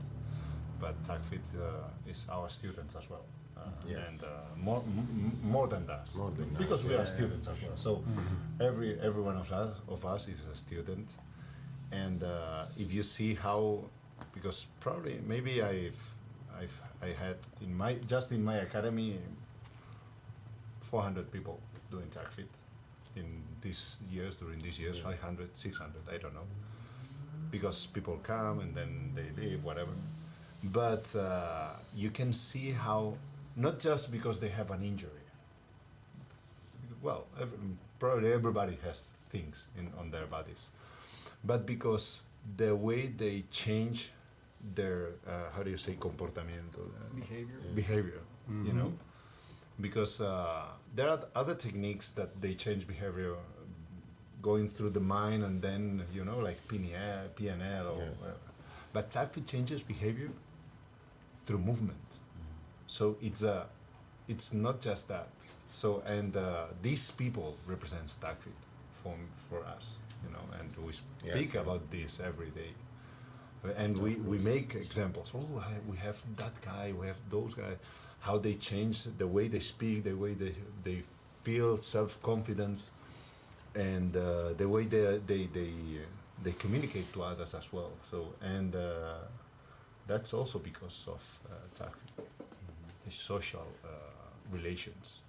but TACFIT is our students as well. Yes. And more than that, More than us, because we yeah. are students as well. So every one of us is a student, and if you see how, because probably maybe I had in my academy 400 people doing TACFIT during these years, 500, 600, I don't know, because people come and then they leave, whatever. But you can see how, not just because they have an injury, well, probably everybody has things on their bodies, but because the way they change their, how do you say, comportamiento? Behavior, you know? Because there are other techniques that they change behavior going through the mind and then, you know, like PNL or Yes. whatever. But TACFIT changes behavior through movement. So it's not just that. So, and these people represents TACFIT for us, you know, and we speak Yes. about this every day. And we make examples. Oh, we have that guy, we have those guys, how they change the way they speak, the way they feel self-confidence, and the way they communicate to others as well. So, and that's also because of TACFIT, the social relations.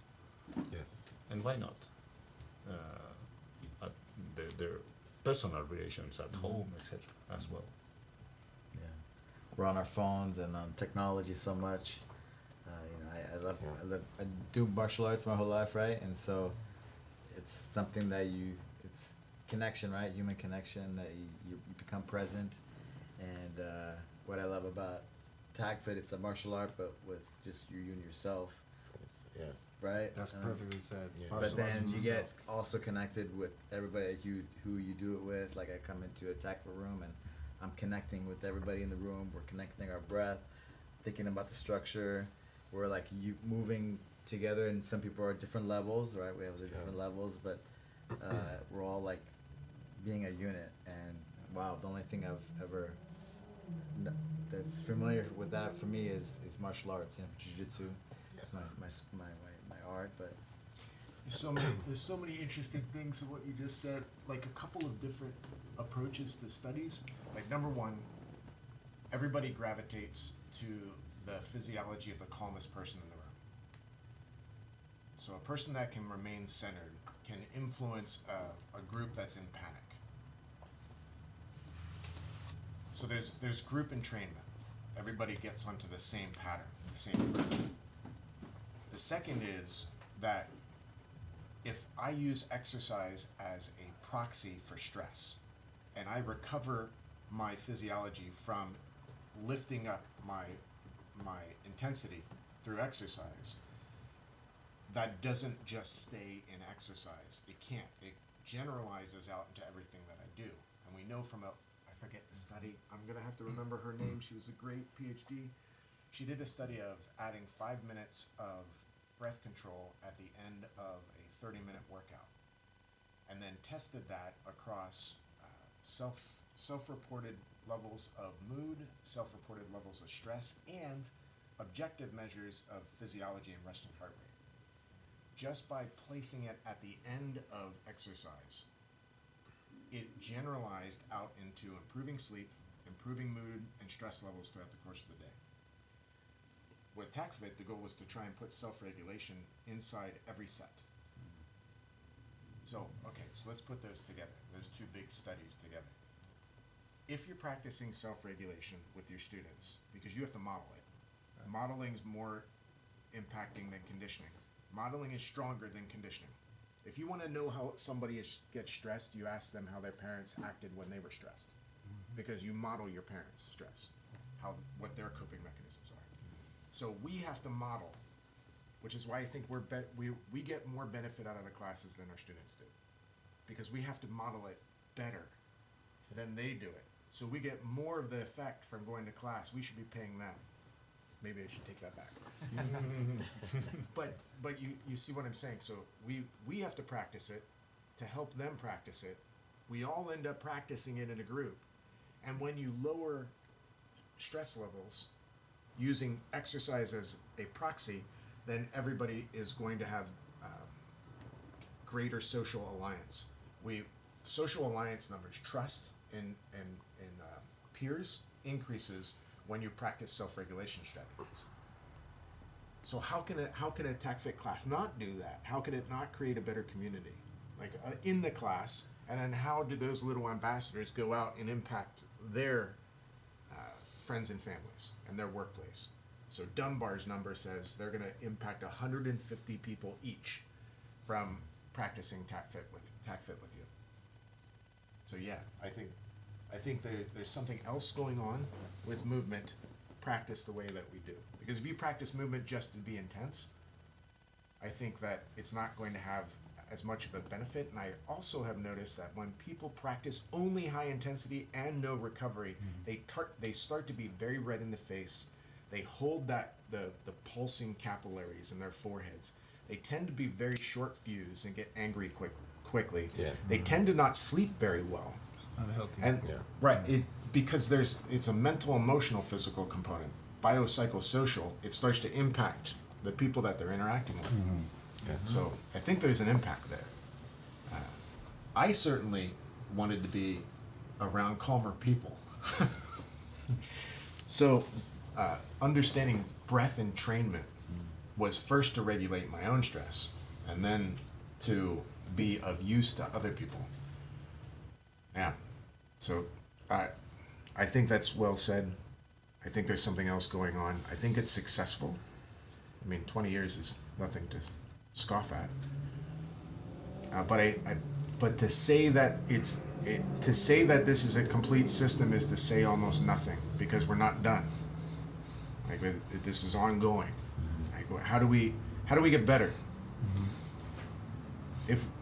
Yes. And why not? Their personal relations at home, etc. as well. Yeah, we're on our phones and on technology so much. You know, I do martial arts my whole life, right? And so it's something that it's connection, right? Human connection, that you become present. And what I love about TACFIT, it's a martial art, but with just you and yourself, Yeah. right? That's And perfectly said. Yeah. but Martial arts then with you get yourself. also connected with everybody that who you do it with. Like I come into a TACFIT room and I'm connecting with everybody in the room. We're connecting our breath, thinking about the structure. We're like you moving together, and some people are at different levels, right? We have the different levels, but we're all like being a unit. And wow, the only thing I've ever that's familiar with that for me is martial arts, you know, jiu-jitsu. It's my art, but There's so many interesting things in what you just said. Like a couple of different approaches to studies. Like number one, everybody gravitates to the physiology of the calmest person in the room. So a person that can remain centered can influence a group that's in panic. So there's group entrainment. Everybody gets onto the same pattern, the same approach. The second is that if I use exercise as a proxy for stress, and I recover my physiology from lifting up my intensity through exercise, that doesn't just stay in exercise. It can't. It generalizes out into everything that I do. And we know from I forget the study, I'm going to have to remember her name. She was a great PhD. She did a study of adding 5 minutes of breath control at the end of a 30-minute workout, and then tested that across self-reported levels of mood, self-reported levels of stress, and objective measures of physiology and resting heart rate. Just by placing it at the end of exercise, it generalized out into improving sleep, improving mood, and stress levels throughout the course of the day. With TACFIT, the goal was to try and put self-regulation inside every set. So let's put those together, those two big studies together. If you're practicing self-regulation with your students, because you have to model it, modeling is more impacting than conditioning. Modeling is stronger than conditioning. If you want to know how somebody gets stressed, you ask them how their parents acted when they were stressed, because you model your parents' stress, what their coping mechanisms are. So we have to model, which is why I think we get more benefit out of the classes than our students do, because we have to model it better than they do it. So we get more of the effect from going to class. We should be paying them. Maybe I should take that back. But you see what I'm saying. So we have to practice it to help them practice it. We all end up practicing it in a group. And when you lower stress levels using exercise as a proxy, then everybody is going to have greater social alliance. Social alliance numbers, trust in peers increases when you practice self-regulation strategies. So how can a TACFIT class not do that? How can it not create a better community, like in the class? And then how do those little ambassadors go out and impact their friends and families and their workplace? So Dunbar's number says they're going to impact 150 people each from practicing TACFIT with you. So yeah, I think there's something else going on with movement practice the way that we do. Because if you practice movement just to be intense, I think that it's not going to have as much of a benefit. And I also have noticed that when people practice only high intensity and no recovery, they start to be very red in the face. They hold the pulsing capillaries in their foreheads. They tend to be very short fused and get angry quickly. Yeah. They tend to not sleep very well. It's not healthy. And right, because it's a mental, emotional, physical component. Biopsychosocial, it starts to impact the people that they're interacting with. Yeah. So I think there's an impact there. I certainly wanted to be around calmer people. So understanding breath entrainment was first to regulate my own stress, and then to be of use to other people. Yeah. So I think that's well said. I think there's something else going on. I think it's successful. I mean, 20 years is nothing to scoff at. But to say that to say that this is a complete system is to say almost nothing, because we're not done. Like this is ongoing. Like, how do we get better?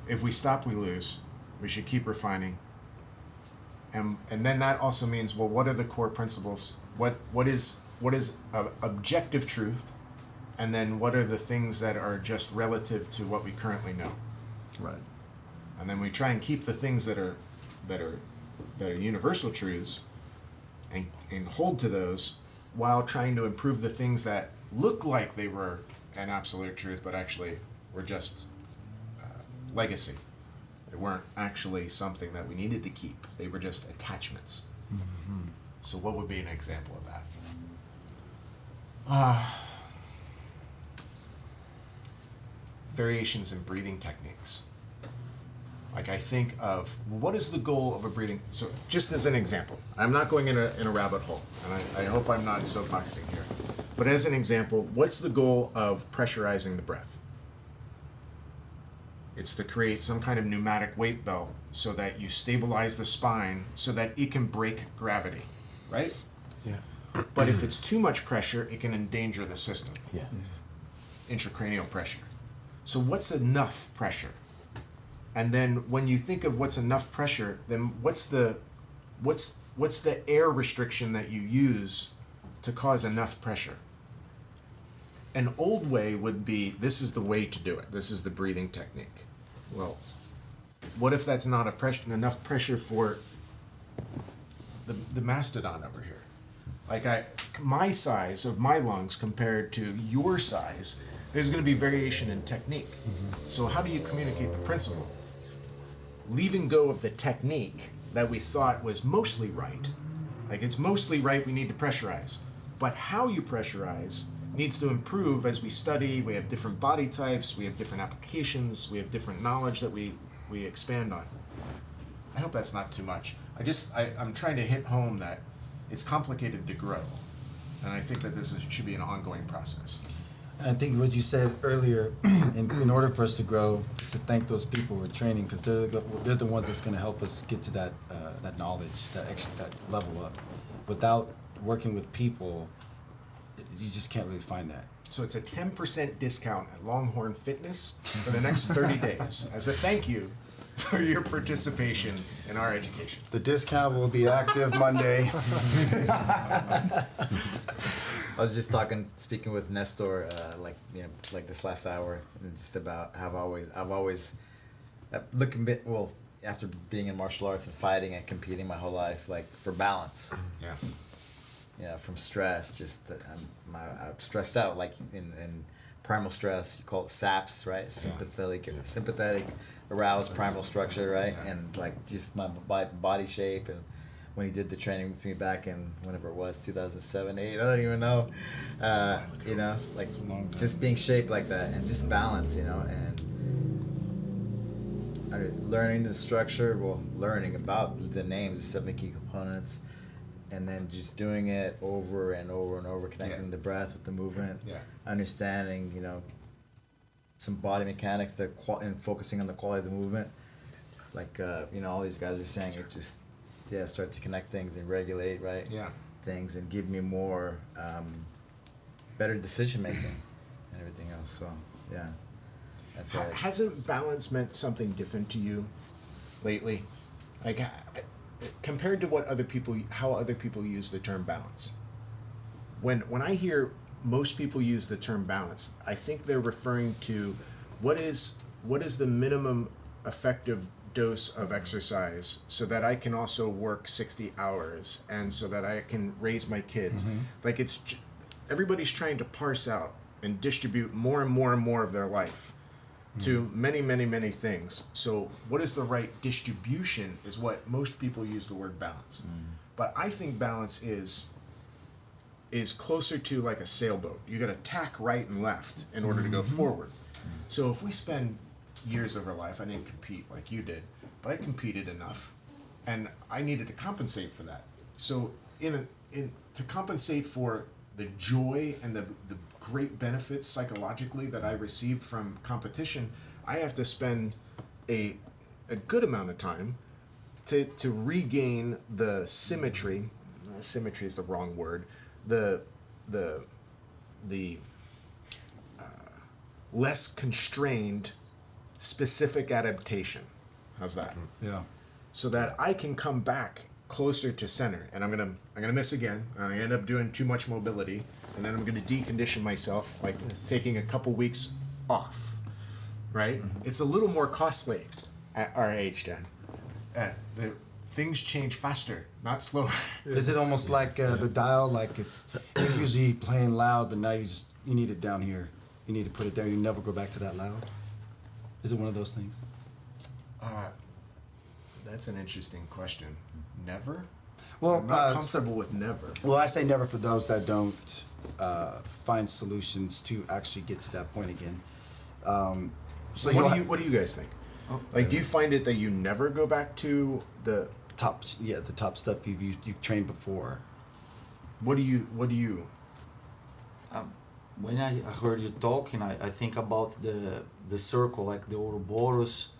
If we stop, we lose. We should keep refining. And then that also means, well, what are the core principles? What is objective truth? And then what are the things that are just relative to what we currently know? Right. And then we try and keep the things that are universal truths and hold to those, while trying to improve the things that look like they were an absolute truth, but actually were just legacy. They weren't actually something that we needed to keep. They were just attachments. Mm-hmm. So what would be an example of that? Variations in breathing techniques. Like, I think of, what is the goal of a breathing? So just as an example, I'm not going in a rabbit hole, and I hope I'm not soapboxing here. But as an example, what's the goal of pressurizing the breath? It's to create some kind of pneumatic weight belt so that you stabilize the spine so that it can break gravity, right? Yeah. But if it's too much pressure, it can endanger the system. Yeah. Intracranial pressure. So what's enough pressure? And then when you think of what's enough pressure, then what's the air restriction that you use to cause enough pressure? An old way would be, this is the way to do it. This is the breathing technique. Well, what if that's not enough pressure for the mastodon over here? Like my size of my lungs compared to your size, there's going to be variation in technique. So how do you communicate the principle? Leaving go of the technique that we thought was mostly right. Like it's mostly right, we need to pressurize. But how you pressurize needs to improve as we study. We have different body types, we have different applications, we have different knowledge that we expand on. I hope that's not too much. I'm trying to hit home that it's complicated to grow. And I think that should be an ongoing process. And I think what you said earlier, in order for us to grow, is to thank those people we're training, because they're the ones that's going to help us get to that knowledge, that level up. Without working with people, you just can't really find that. So it's a 10% discount at Longhorn Fitness for the next 30 days as a thank you for your participation in our education. The discount will be active Monday. I was just speaking with Nestor, like this last hour, and just about how I've always looking bit well after being in martial arts and fighting and competing my whole life, like for balance. Yeah. Yeah, from stress. Just I'm stressed out, like in primal stress. You call it SAPS, right? Sympathetic, aroused primal structure, right? Yeah. And like just my body shape, and when he did the training with me back in whenever it was 2007, 8, I don't even know. Like just being shaped like that and just balance, and learning the structure. Well, learning about the names, the 7 key components. And then just doing it over and over and over, connecting the breath with the movement, understanding, some body mechanics and focusing on the quality of the movement. Like, all these guys are saying, it just, start to connect things and regulate, right? Yeah. Things and give me more, better decision making and everything else. So, yeah. I feel like Hasn't balance meant something different to you lately? Like, compared to how other people use the term balance. When I hear most people use the term balance, I think they're referring to what is the minimum effective dose of exercise so that I can also work 60 hours and so that I can raise my kids. Like everybody's trying to parse out and distribute more and more and more of their life to many, many, many things. So what is the right distribution is what most people use the word balance. But I think balance is closer to like a sailboat. You got to tack right and left in order to go forward. So if we spend years of our life, I didn't compete like you did, but I competed enough and I needed to compensate for that. So to compensate for the joy and the great benefits psychologically that I received from competition, I have to spend a good amount of time to regain the symmetry. Symmetry is the wrong word. The less constrained specific adaptation. How's that? Yeah. So that I can come back closer to center, and I'm gonna miss again. I end up doing too much mobility, and then I'm gonna decondition myself, like taking a couple weeks off. Right? It's a little more costly at our age, Dan. The things change faster, not slower. Is it almost like the dial? Like it's usually playing loud, but now you need it down here. You need to put it down. You never go back to that loud. Is it one of those things? That's an interesting question. Never? Well, I'm not comfortable with never. Well, I say never for those that don't find solutions to actually get to that point again. So what do you guys think? Like, do you find it that you never go back to the top stuff you've trained before? What do you? When I heard you talking, I think about the circle, like the Ouroboros,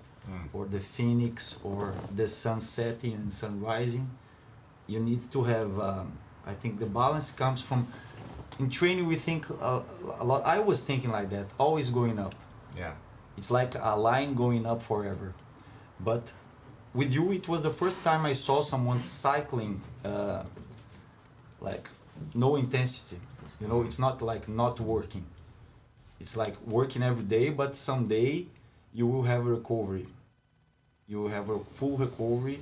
or the Phoenix, or the sun setting and sun rising. You need to have, I think the balance comes from, in training we think a lot, I was thinking like that, always going up. Yeah. It's like a line going up forever. But with you, it was the first time I saw someone cycling like no intensity. You know, it's not like not working. It's like working every day, but someday you will have a recovery. You will have a full recovery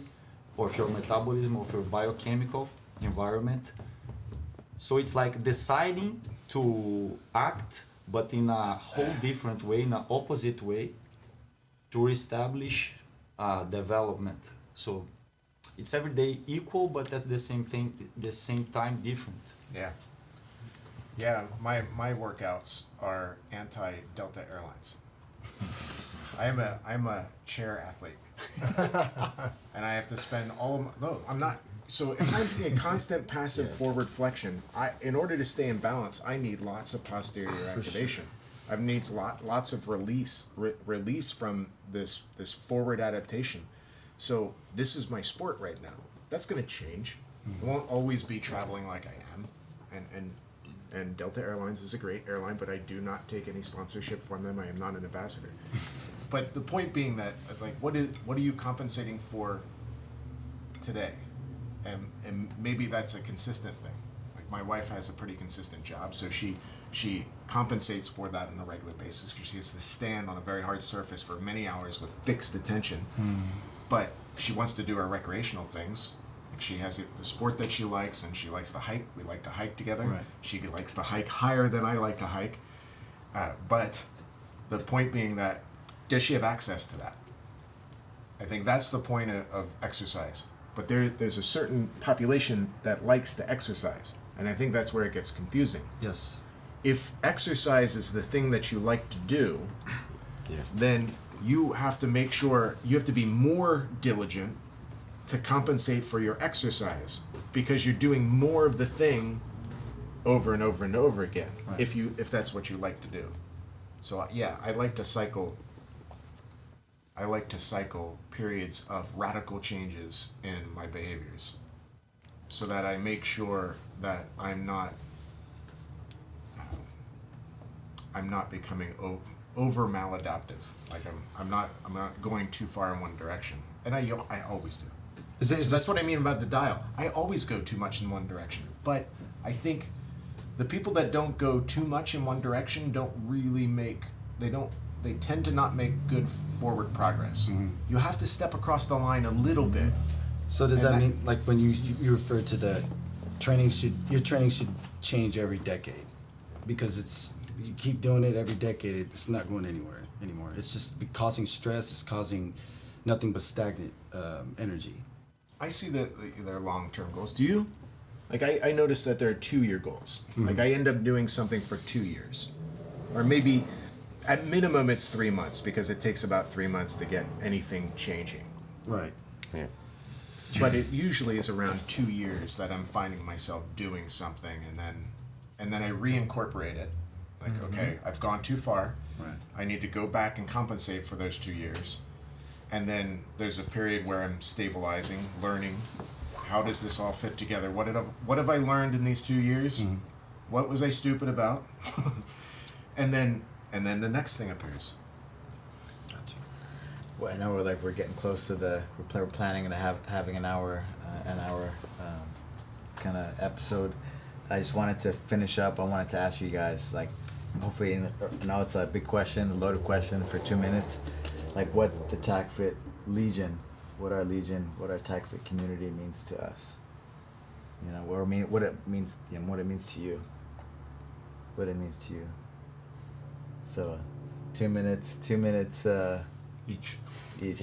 of your metabolism, of your biochemical environment. So it's like deciding to act, but in a whole different way, in an opposite way, to reestablish development. So it's every day equal, but at the same time different. Yeah. Yeah, my workouts are anti Delta Airlines. I'm a chair athlete. And I have to spend all of my, no, I'm not. So if I'm doing constant passive forward flexion, in order to stay in balance, I need lots of posterior activation. I need lots of release from this forward adaptation. So this is my sport right now. That's going to change. I won't always be traveling like I am, and Delta Airlines is a great airline, but I do not take any sponsorship from them. I am not an ambassador. But the point being that, like, what are you compensating for today? And maybe that's a consistent thing. Like, my wife has a pretty consistent job, so she compensates for that on a regular basis because she has to stand on a very hard surface for many hours with fixed attention. But she wants to do her recreational things. Like, she has the sport that she likes, and she likes to hike. We like to hike together. Right. She likes to hike higher than I like to hike. But the point being that, does she have access to that? I think that's the point of exercise. But there's a certain population that likes to exercise. And I think that's where it gets confusing. Yes. If exercise is the thing that you like to do, then you have to make sure, you have to be more diligent to compensate for your exercise, because you're doing more of the thing over and over and over again, Right. if that's what you like to do. So yeah, I like to cycle periods of radical changes in my behaviors, so that I make sure that I'm not becoming over maladaptive. Like I'm not going too far in one direction, and I always do. That's what I mean about the dial. I always go too much in one direction, but I think the people that don't go too much in one direction don't really they tend to not make good forward progress. You have to step across the line a little bit. So does And that mean, like, when you refer to the your training should change every decade, because you keep doing it every decade, it's not going anywhere anymore. It's just causing stress. It's causing nothing but stagnant energy. I see their long-term goals. Do you? Like, I noticed that there are 2-year goals. Like, I end up doing something for 2 years. Or maybe, at minimum, it's 3 months, because it takes about 3 months to get anything changing. Right. But it usually is around 2 years that I'm finding myself doing something, and then I reincorporate it. Like, okay, I've gone too far. Right. I need to go back and compensate for those 2 years. And then there's a period where I'm stabilizing, learning. How does this all fit together? What have I learned in these 2 years? What was I stupid about? and then the next thing appears. Gotcha. Well, I know we're getting close to we're planning to having an hour kind of episode. I just wanted to finish up. I wanted to ask you guys, like, hopefully, I know it's a big question, a loaded question for 2 minutes, like what the TACFIT Legion, what our TACFIT community means to us. You know, what it means, what it means to you. What it means to you. So, 2 minutes, Each. each.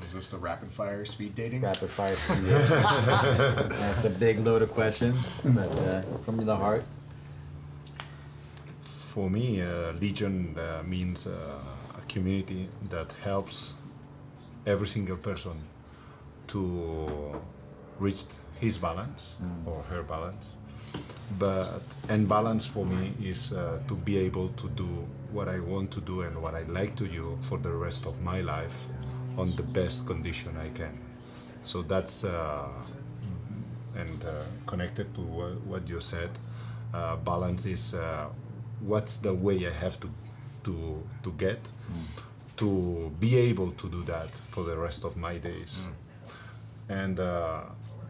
Is this the rapid fire speed dating? Rapid fire speed. That's a big loaded question, but from the heart. For me, Legion means a community that helps every single person to reach his balance or her balance. And balance for me is to be able to do what I want to do and what I like to do for the rest of my life on the best condition I can. So that's connected to what you said. Balance is what's the way I have to get to be able to do that for the rest of my days. And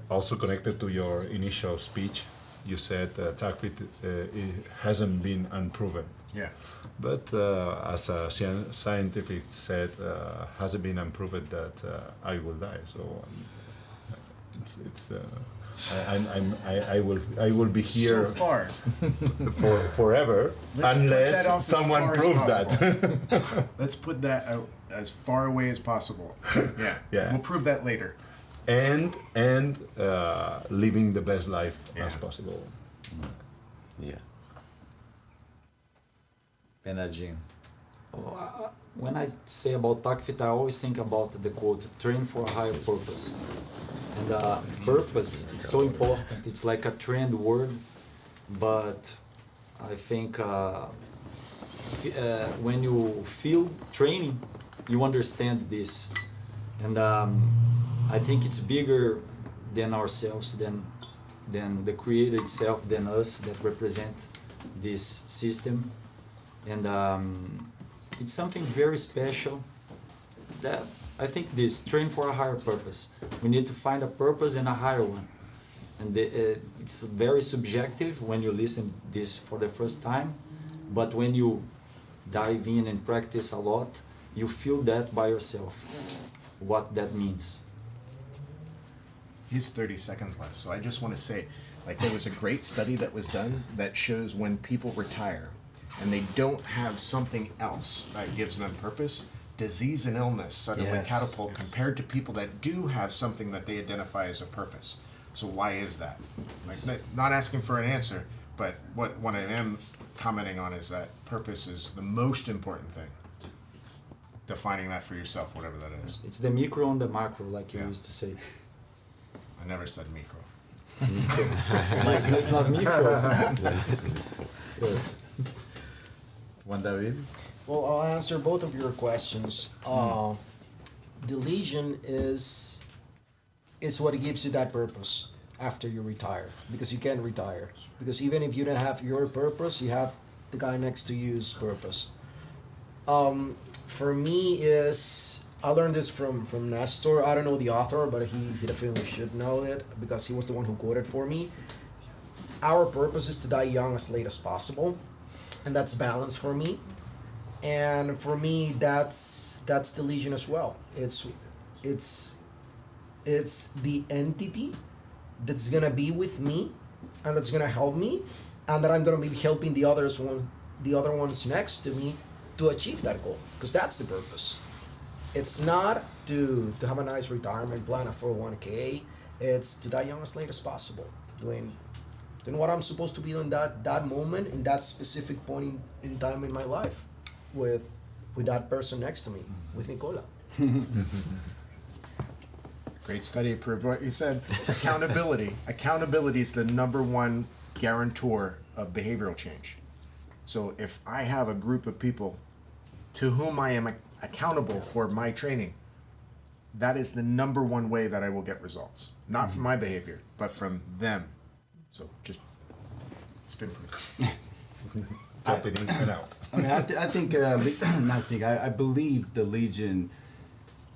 also connected to your initial speech, you said TACFIT it hasn't been unproven. Yeah. But as a scientific said, hasn't been unproven that I will die. So I will be here So far. for forever Let's put that off unless as someone far as proves possible. that. Let's put that out as far away as possible. Yeah. Yeah. We'll prove that later. and living the best life as Yeah. possible. Yeah. Penadinho. When I say about TACFIT, I always think about the quote, train for a higher purpose. And purpose is so important. It's like a trend word, but I think when you feel training, you understand this. And I think it's bigger than ourselves, than the creator itself, than us that represent this system. And it's something very special that I think this train for a higher purpose. We need to find a purpose and a higher one. And it's very subjective when you listen this for the first time, but when you dive in and practice a lot, you feel that by yourself, what that means. He's 30 seconds left, so I just want to say, like, there was a great study that was done that shows when people retire and they don't have something else that gives them purpose, disease and illness suddenly Yes. catapult compared to people that do have something that they identify as a purpose. So why is that? Like, not asking for an answer, but what one of them commenting on is that purpose is the most important thing. Defining that for yourself, whatever that is. It's the micro and the macro, like you Yeah. used to say. I never said micro. It's not micro. Yes. Juan David. Well, I'll answer both of your questions. The Legion is what gives you that purpose after you retire, because you can retire. Because even if you don't have your purpose, you have the guy next to you's purpose. For me, is I learned this from Nestor. I don't know the author, but he definitely should know it because he was the one who quoted for me. Our purpose is to die young as late as possible, and that's balance for me. And for me, that's the Legion as well. It's the entity that's gonna be with me, and that's gonna help me, and that I'm gonna be helping the other ones next to me to achieve that goal, because that's the purpose. It's not to have a nice retirement plan, a 401k. It's to die young as late as possible, doing what I'm supposed to be doing that moment in that specific point in time in my life, with that person next to me, with Nicola. Great study proved what you said. Accountability. Accountability is the #1 guarantor of behavioral change. So if I have a group of people to whom I am accountable for my training, that is the #1 way that I will get results. Not from my behavior, but from them. So just, it's been proved. Jumping in and out. I mean, I believe the Legion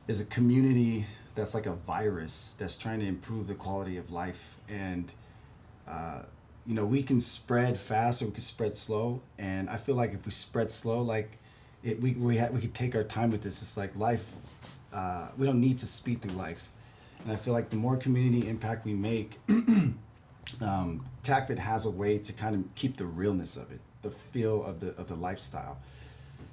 is a community that's like a virus that's trying to improve the quality of life. And, we can spread fast or we can spread slow. And I feel like if we spread slow, like we could take our time with this. It's like life, we don't need to speed through life. And I feel like the more community impact we make, TACFIT has a way to kind of keep the realness of it, the feel of the lifestyle.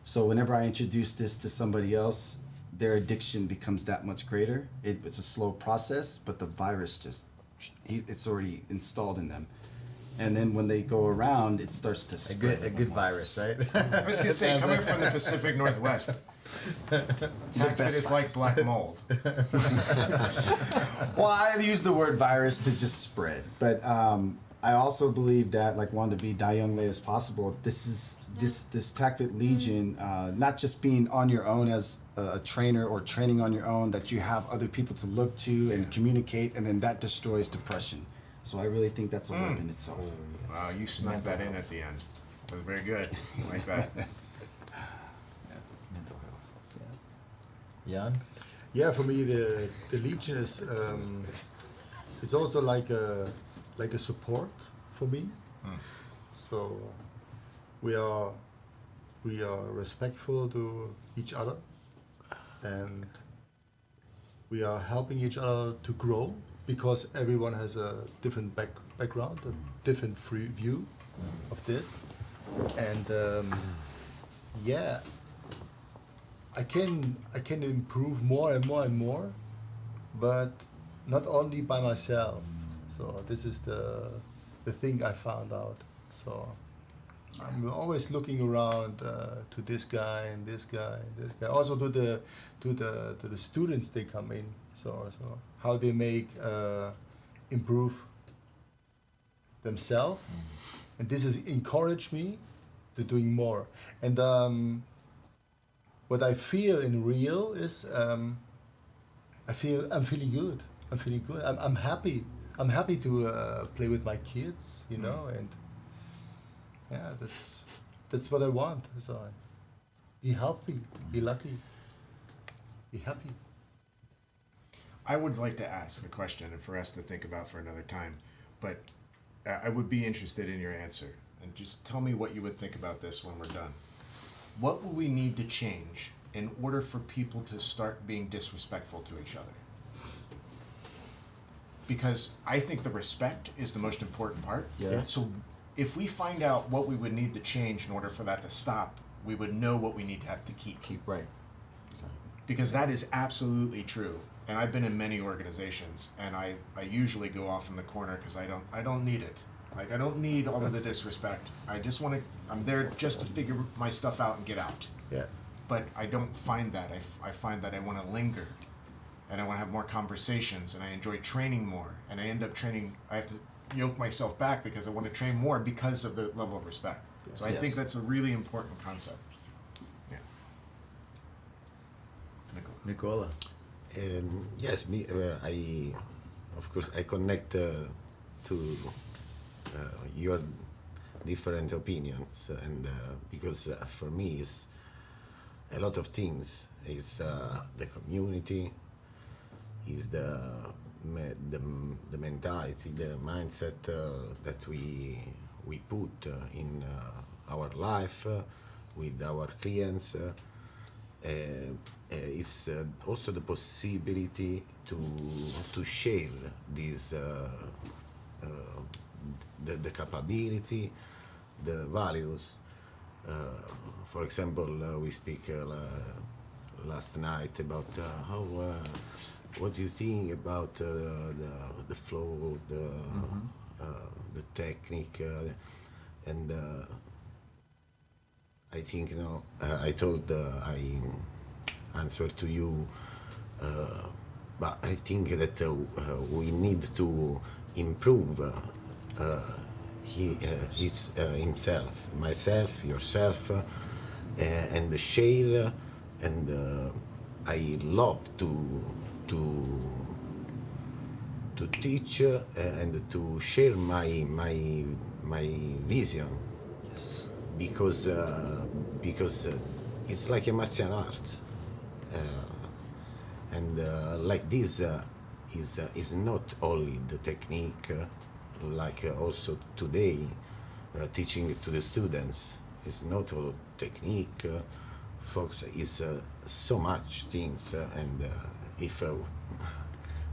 So whenever I introduce this to somebody else, their addiction becomes that much greater. It's a slow process, but the virus it's already installed in them. And then when they go around, it starts to spread. A good virus, right? I was gonna say, coming from the Pacific Northwest, TACFIT is like black mold. Well, I use the word virus to just spread, but I also believe that, like, wanting to be die young late as possible. This TACFIT Legion, not just being on your own as a trainer or training on your own, that you have other people to look to and communicate, and then that destroys depression. So I really think that's a weapon itself. Wow, you snuck that in at the end. That was very good. I like that. Mental health. Jan? Yeah, for me the Legion is it's also like a support for me. So we are respectful to each other, and we are helping each other to grow because everyone has a different background, a different free view of this, and yeah, I can improve more and more and more, but not only by myself. So this is the thing I found out. So I'm always looking around to this guy and this guy and this guy. Also to the students they come in. So how they make improve themselves, and this has encouraged me to doing more. And what I feel in real is I'm feeling good. I'm feeling good. I'm happy. I'm happy to play with my kids, you know, and yeah, that's what I want. So be healthy, be lucky, be happy. I would like to ask the question and for us to think about for another time, but I would be interested in your answer. And just tell me what you would think about this when we're done. What will we need to change in order for people to start being disrespectful to each other? Because I think the respect is the most important part. Yeah. So if we find out what we would need to change in order for that to stop, we would know what we need to have to keep. Right. Because that is absolutely true. And I've been in many organizations, and I usually go off in the corner because I don't need it. Like, I don't need all of the disrespect. I just want to, I'm there just to figure my stuff out and get out. Yeah. But I don't find that. I find that I want to linger, and I want to have more conversations, and I enjoy training more. And I end up training, I have to yoke myself back because I want to train more because of the level of respect. So I think that's a really important concept. Yeah. Nicola. Yes, me. I, of course, I connect to your different opinions, and because for me, it's a lot of things. Is the community, is the mentality, the mindset that we put in our life with our clients. Is also the possibility to share this the capability, the values. For example, we speak last night about how what do you think about the flow, the technique, and I think I told I answered to you, but I think that we need to improve himself, myself, yourself, and share. And I love to teach and to share my vision. Yes. Because it's like a martial art, and like this is not only the technique, like also today teaching it to the students. It's not all technique, folks. Is so much things, and if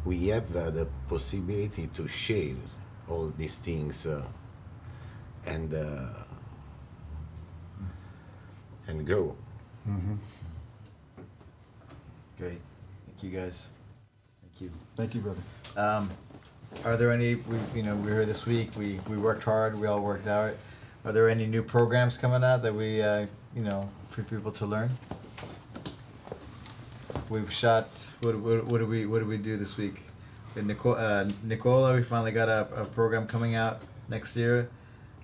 we have the possibility to share all these things and grow. Mm-hmm. Great. Thank you, guys. Thank you. Thank you, brother. Are there any? We're here this week. We worked hard. We all worked out. Are there any new programs coming out that we for people to learn? We've shot. What do we do this week? With Nicola, we finally got a program coming out next year,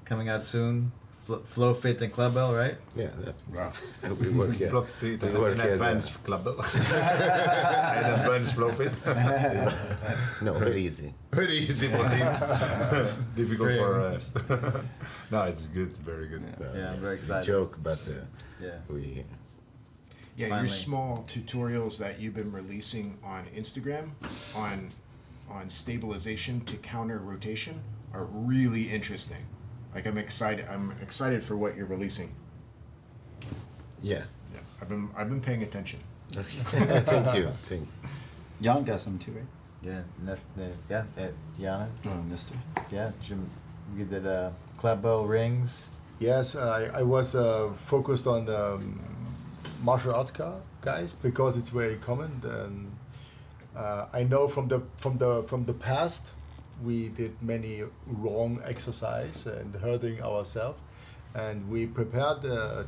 coming out soon. Flow Fit and Club Bell, right? Yeah, Wow. we work here. Flow Fit We and work here, advanced club. And advanced flow fit. No, very easy. Very easy for him. Difficult Great. for us. No, it's good, very good. Yeah, I'm very Yes, excited. We joke, but Yeah. we Yeah, finally. your small tutorials that you've been releasing on Instagram on stabilization to counter rotation are really interesting. Like I'm excited for what you're releasing. Yeah. Yeah, I've been paying attention. Okay. Thank you. Jan got some too, right? Yeah, Jana. Mister. Yeah, Jim, you did club bell rings. Yes, I was focused on martial arts guys because it's very common. And I know from the past we did many wrong exercise and hurting ourselves, and we prepared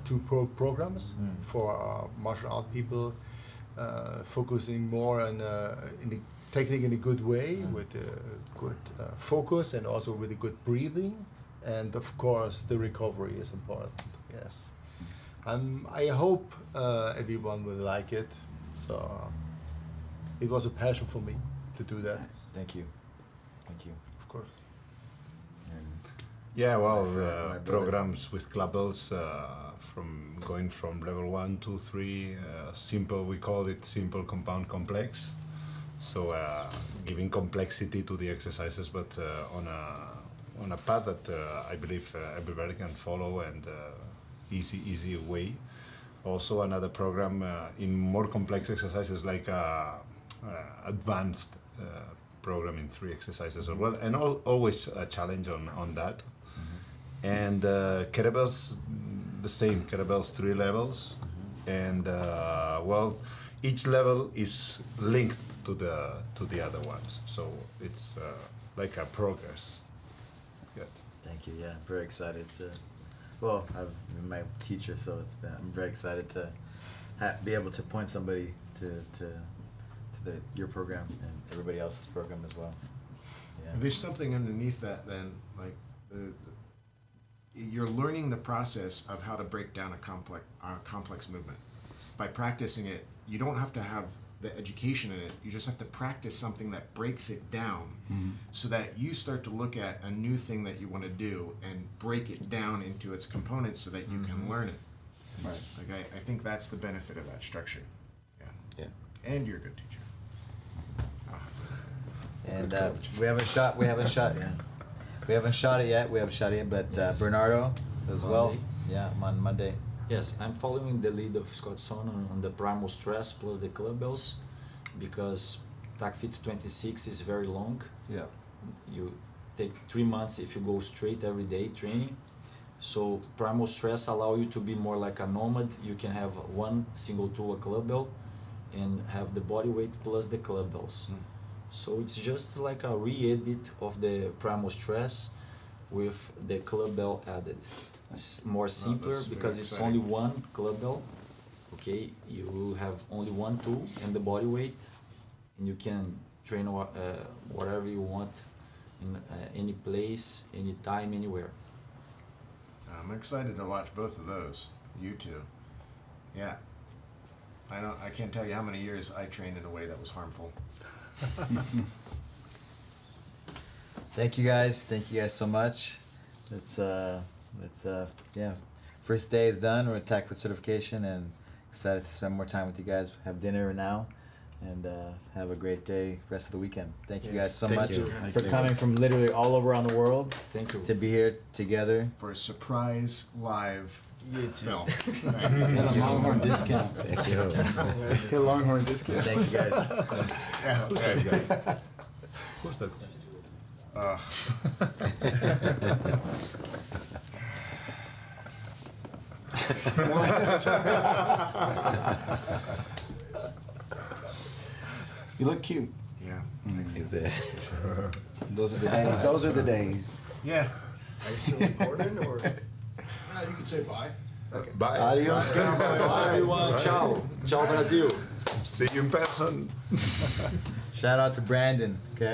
two programs for martial art people, focusing more on in the technique in a good way with good focus and also with a good breathing, and of course the recovery is important. Yes, I hope everyone will like it. So it was a passion for me to do that. Thank you. Thank you. Of course. Yeah, well, My brother. programs with clubbers going from level 1, 2, 3, simple, we call it simple, compound, complex. So giving complexity to the exercises, but on a path that I believe everybody can follow and easy way. Also another program in more complex exercises like advanced program in 3 exercises as well, and always a challenge on that. And kettlebells, the same, kettlebells 3 levels, and well, each level is linked to the other ones, so it's like a progress. Good. Thank you. Yeah, I'm very excited to. Well, I've been my teacher, so I'm very excited to be able to point somebody to your program and everybody else's program as well. Yeah. There's something underneath that then, like you're learning the process of how to break down a complex movement. By practicing it, you don't have to have the education in it. You just have to practice something that breaks it down, so that you start to look at a new thing that you want to do and break it down into its components so that you can learn it. Right. Like I think that's the benefit of that structure. Yeah. Yeah. And you're a good teacher. And we haven't shot it yet, but Yes. Bernardo as well. Monday. Yeah, on Monday. Yes, I'm following the lead of Scott Son on the primal stress plus the clubbells, because TACFIT 26 is very long. Yeah. You take 3 months if you go straight every day training. So primal stress allow you to be more like a nomad. You can have one single tool, a clubbell, and have the body weight plus the clubbells. So it's just like a re-edit of the primal stress with the clubbell added. It's more simpler that's very because it's exciting. only one clubbell. Okay, you have only one tool and the body weight, and you can train whatever you want in any place, any time, anywhere. I'm excited to watch both of those. You two. Yeah. I can't tell you how many years I trained in a way that was harmful. Thank you guys. Thank you guys so much. It's yeah. First day is done. We're at TACFIT certification, and excited to spend more time with you guys. Have dinner now, and have a great day. Rest of the weekend. Thank you guys so Thank much you. for coming from literally all over around the world Thank you. to be here together. For a surprise live film. Get a Longhorn discount. Thank you. Get a Longhorn discount. Thank you guys. Yeah, that's good. Who's that? You look cute. Yeah. Is it? Those are the days. Those are the days. Yeah. Are you still recording or? You can say bye. Bye. Adios, Bye everyone. Ciao. Ciao Brasil. See you in person. Shout out to Brandon. Okay.